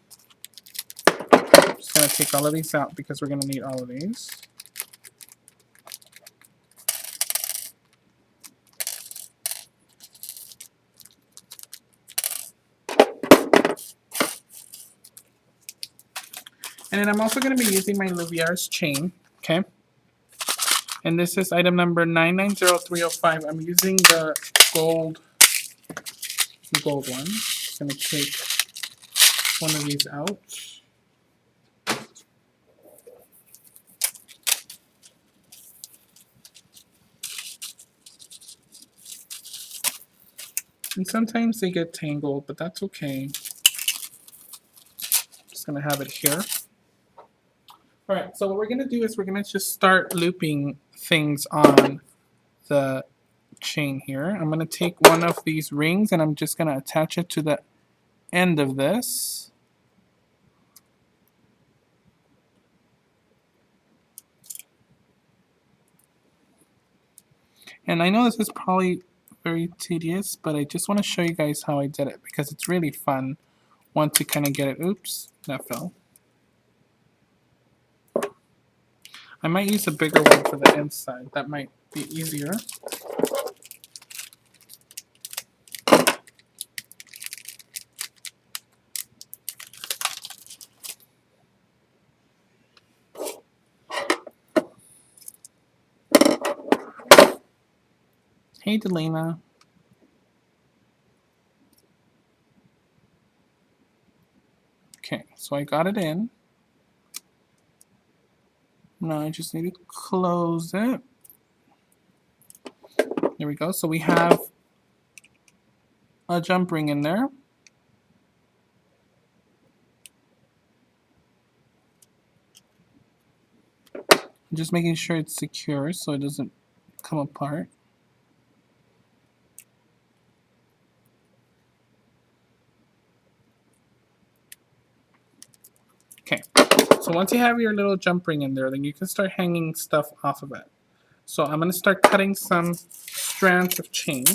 I'm just going to take all of these out because we're going to need all of these. And then I'm also going to be using my Louviere's chain, okay? And this is item number 990305. I'm using the gold one. I'm going to take one of these out. And sometimes they get tangled, but that's okay. Just going to have it here. All right, so what we're going to do is we're going to just start looping things on the chain here. I'm going to take one of these rings and I'm just going to attach it to the end of this. And I know this is probably very tedious, but I just want to show you guys how I did it because it's really fun once you kind of get it. Oops, that fell. I might use a bigger one for the inside. That might be easier. Hey, Delana. Okay, so I got it in. Now I just need to close it. There we go. So we have a jump ring in there. I'm just making sure it's secure so it doesn't come apart. Okay, so once you have your little jump ring in there, then you can start hanging stuff off of it. So I'm going to start cutting some strands of chain.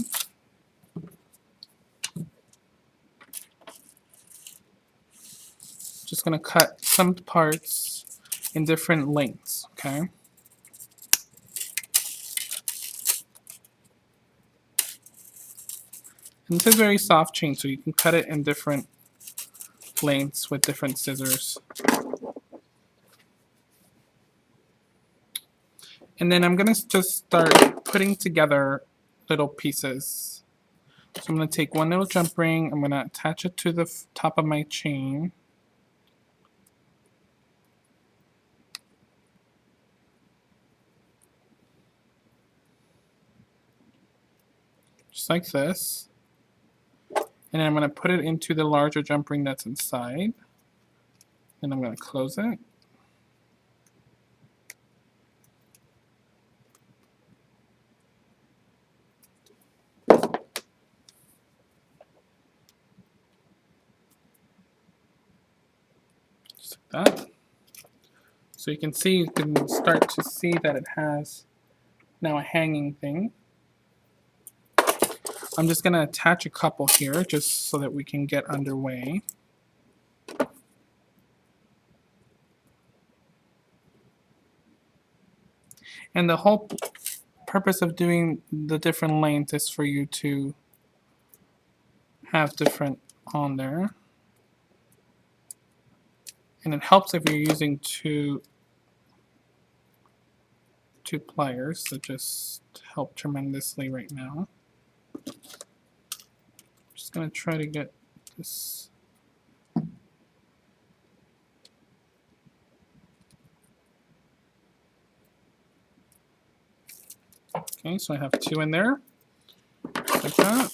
Just going to cut some parts in different lengths, okay? And this is very soft chain, so you can cut it in different lengths with different scissors. And then I'm going to just start putting together little pieces. So I'm going to take one little jump ring, I'm going to attach it to the top of my chain. Just like this. And then I'm going to put it into the larger jump ring that's inside. And I'm going to close it. Just like that. So you can see, you can start to see that it has now a hanging thing. I'm just going to attach a couple here just so that we can get underway. And the whole purpose of doing the different lengths is for you to have different on there. And it helps if you're using two pliers that just help tremendously right now. Just going to try to get this. Okay, so I have two in there, like that.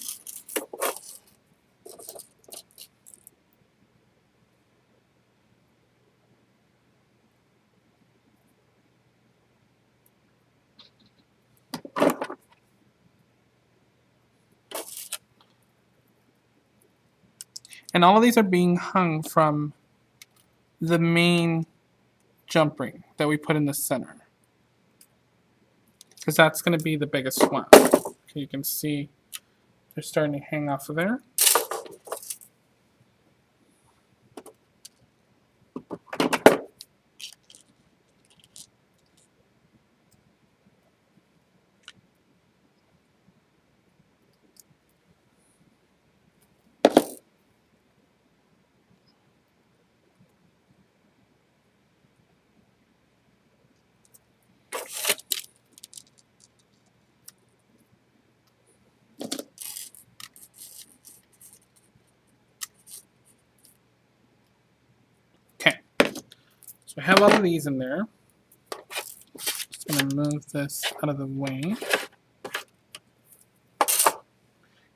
And all of these are being hung from the main jump ring that we put in the center, because that's going to be the biggest one. Okay, you can see they're starting to hang off of there. So I have all of these in there. Just going to move this out of the way.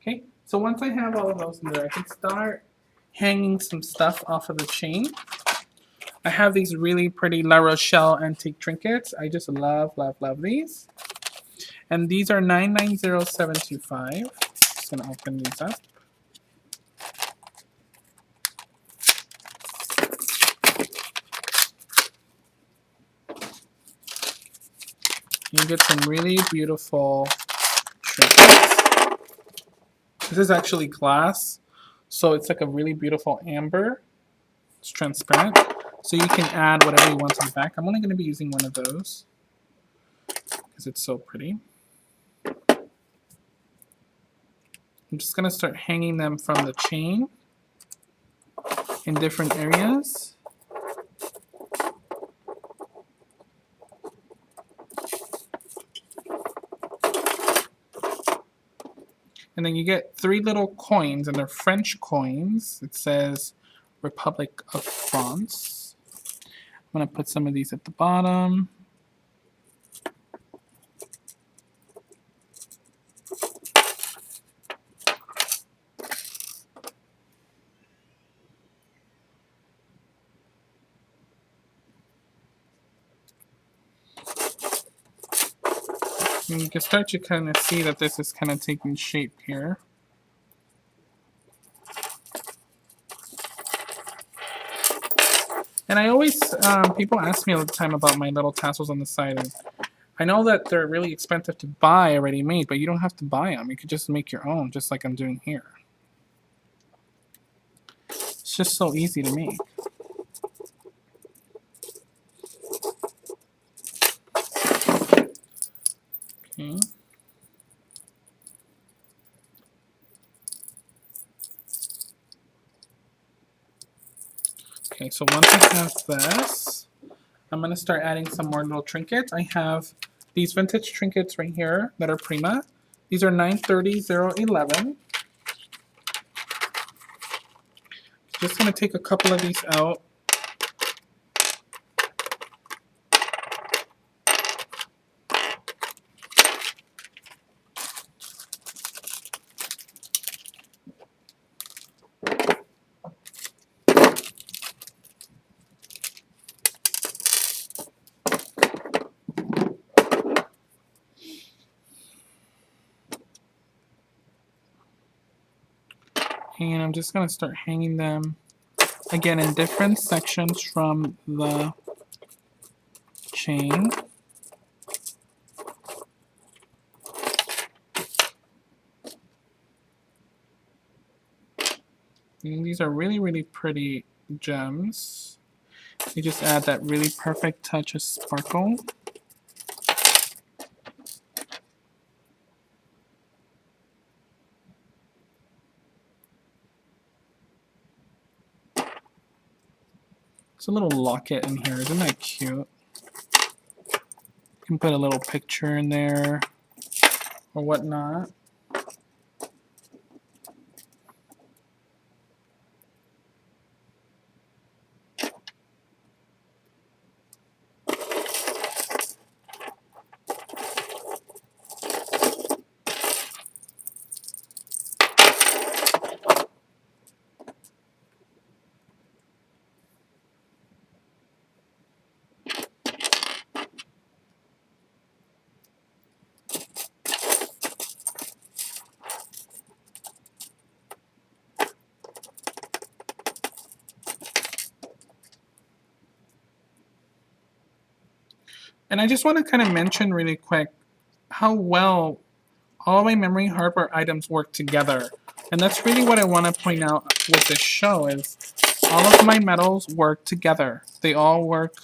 Okay, so once I have all of those in there, I can start hanging some stuff off of the chain. I have these really pretty La Rochelle antique trinkets. I just love, love, love these. And these are 990725. Just going to open these up. You get some really beautiful trinkets. This is actually glass, so it's like a really beautiful amber. It's transparent, so you can add whatever you want to the back. I'm only going to be using one of those because it's so pretty. I'm just going to start hanging them from the chain in different areas. And then you get 3 little coins, and they're French coins. It says Republic of France. I'm going to put some of these at the bottom. And you can start to kind of see that this is kind of taking shape here. And I always, people ask me all the time about my little tassels on the side. And I know that they're really expensive to buy already made, but you don't have to buy them. You could just make your own, just like I'm doing here. It's just so easy to make. Okay. Okay, so once I have this, I'm going to start adding some more little trinkets. I have these vintage trinkets right here that are Prima. These are 930-011. Just going to take a couple of these out. And I'm just going to start hanging them, again, in different sections from the chain. And these are really, really pretty gems. You just add that really perfect touch of sparkle. It's a little locket in here. Isn't that cute? You can put a little picture in there or whatnot. And I just want to kind of mention really quick how well all my memory hardware items work together. And that's really what I want to point out with this show is all of my metals work together. They all work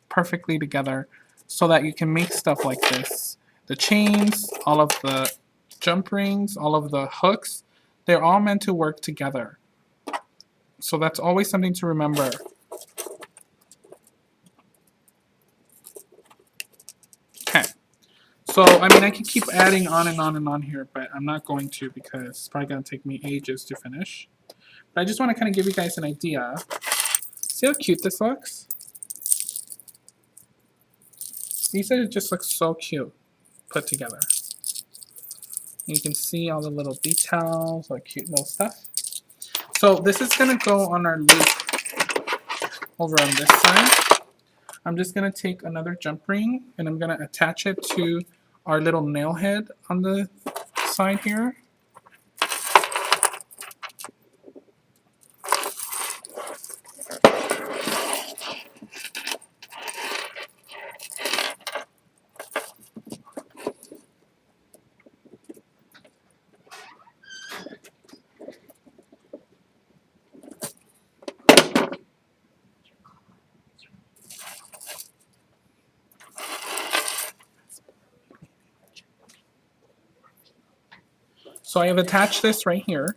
perfectly together so that you can make stuff like this. The chains, all of the jump rings, all of the hooks, they're all meant to work together. So that's always something to remember. Okay. So, I mean, I could keep adding on and on and on here, but I'm not going to because it's probably going to take me ages to finish. But I just want to kind of give you guys an idea. See how cute this looks? These are just look so cute put together. You can see all the little details, like cute little stuff. So this is going to go on our loop over on this side. I'm just going to take another jump ring and I'm going to attach it to our little nail head on the side here. So I have attached this right here.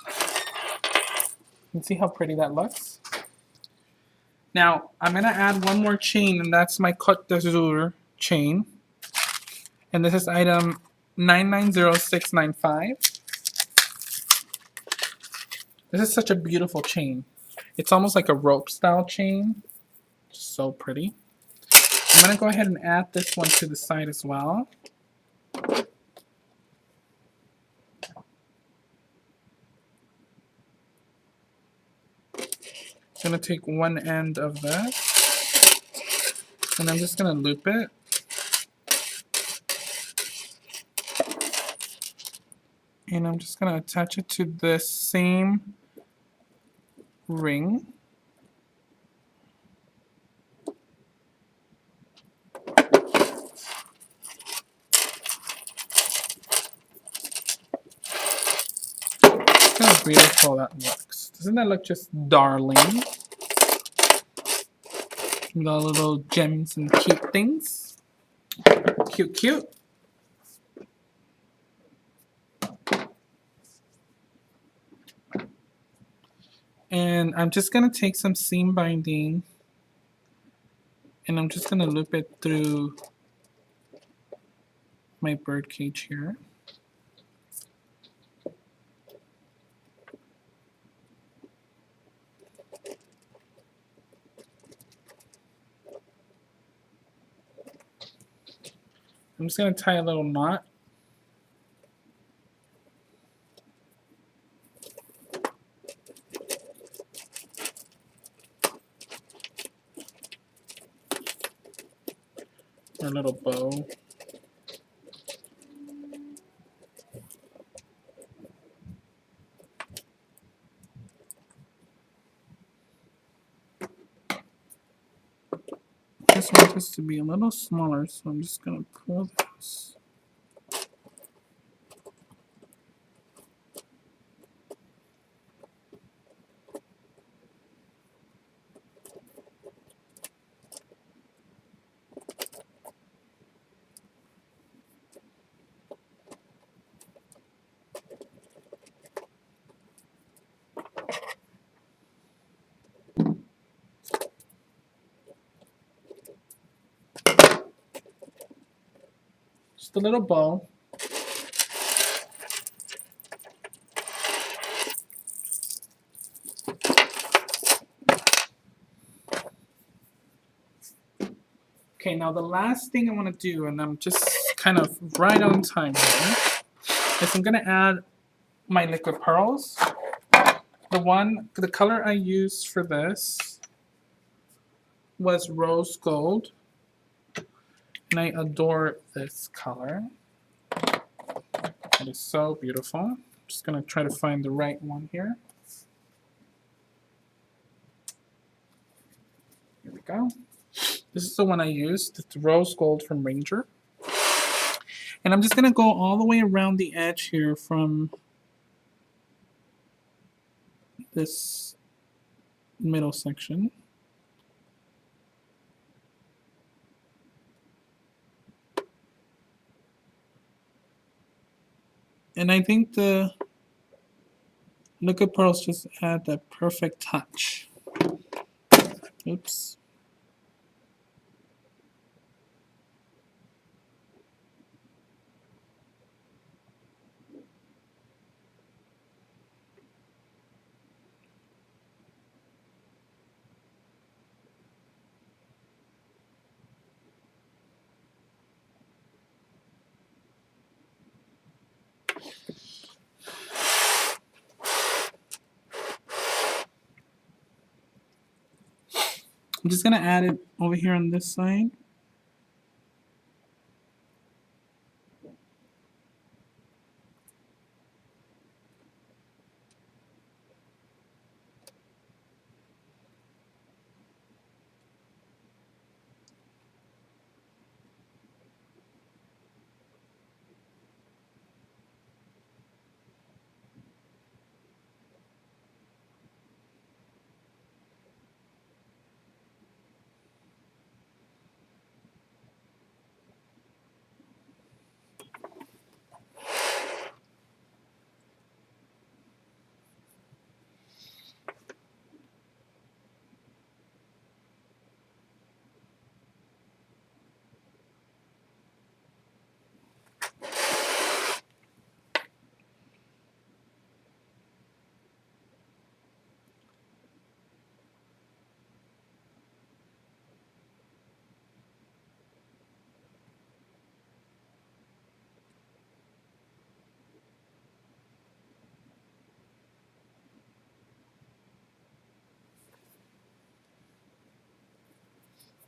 You can see how pretty that looks. Now, I'm going to add one more chain, and that's my Côte d'Azur chain. And this is item 990695. This is such a beautiful chain. It's almost like a rope style chain. So pretty. I'm going to go ahead and add this one to the side as well. I'm going to take one end of this, and I'm just going to loop it. And I'm just going to attach it to this same ring. Look how beautiful that looks. Doesn't that look just darling? With all the little gems and cute things. Cute, cute. And I'm just going to take some seam binding and I'm just going to loop it through my bird cage here. I'm just going to tie a little knot. Or a little bow. I just want this to be a little smaller, so I'm just going to pull this. Just a little bow. Okay, now the last thing I want to do, and I'm just kind of right on time here, is I'm going to add my liquid pearls. The color I used for this was rose gold, and I adore this color. It is so beautiful. I'm just going to try to find the right one here. Here we go. This is the one I used. It's rose gold from Ranger. And I'm just going to go all the way around the edge here from this middle section. And I think the liquid pearls just add that perfect touch. Oops. I'm just going to add it over here on this side.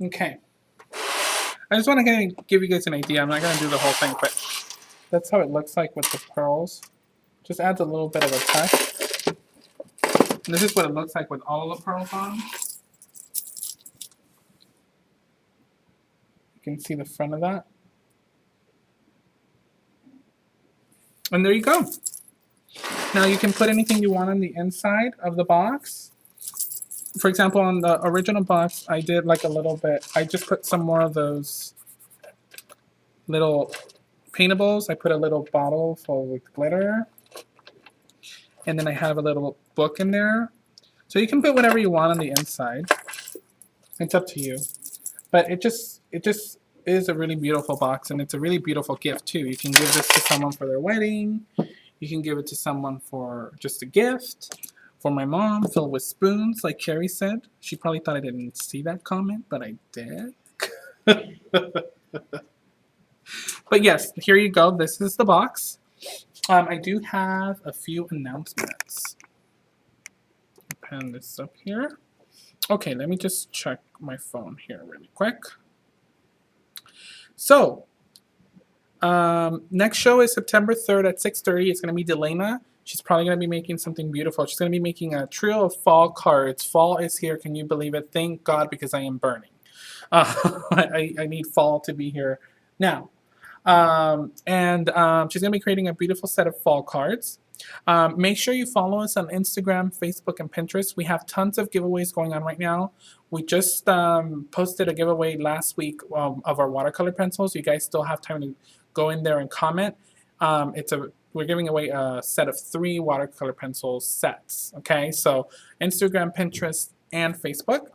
Okay. I just want to give you guys an idea. I'm not going to do the whole thing, but that's how it looks like with the pearls. Just adds a little bit of a touch. And this is what it looks like with all the pearls on. You can see the front of that. And there you go. Now you can put anything you want on the inside of the box. For example, on the original box, I did like a little bit. I just put some more of those little paintables. I put a little bottle full with glitter. And then I have a little book in there. So you can put whatever you want on the inside. It's up to you. But it just is a really beautiful box, and it's a really beautiful gift too. You can give this to someone for their wedding. You can give it to someone for just a gift. For my mom, filled with spoons, like Carrie said. She probably thought I didn't see that comment, but I did. But yes, here you go. This is the box. I do have a few announcements. Pen this up here. Okay, let me just check my phone here really quick. So, next show is September 3rd at 6:30. It's going to be Delana. She's probably going to be making something beautiful. She's going to be making a trio of fall cards. Fall is here. Can you believe it? Thank God, because I am burning. I need fall to be here now. She's going to be creating a beautiful set of fall cards. Make sure you follow us on Instagram, Facebook, and Pinterest. We have tons of giveaways going on right now. We just posted a giveaway last week of our watercolor pencils. You guys still have time to go in there and comment. We're giving away a set of 3 watercolor pencil sets. Okay, so Instagram, Pinterest, and Facebook.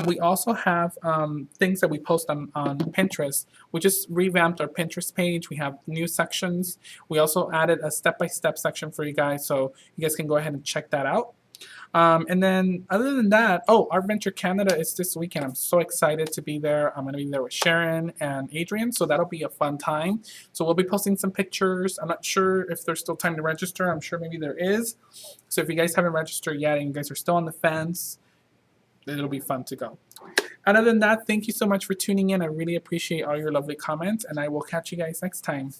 We also have things that we post on Pinterest. We just revamped our Pinterest page. We have new sections. We also added a step-by-step section for you guys, so you guys can go ahead and check that out. And then other than that, Art Venture Canada is this weekend. I'm so excited to be there. I'm going to be there with Sharon and Adrian, so that'll be a fun time. So we'll be posting some pictures. I'm not sure if there's still time to register. I'm sure maybe there is. So if you guys haven't registered yet and you guys are still on the fence, it'll be fun to go. Other than that, thank you so much for tuning in. I really appreciate all your lovely comments, and I will catch you guys next time.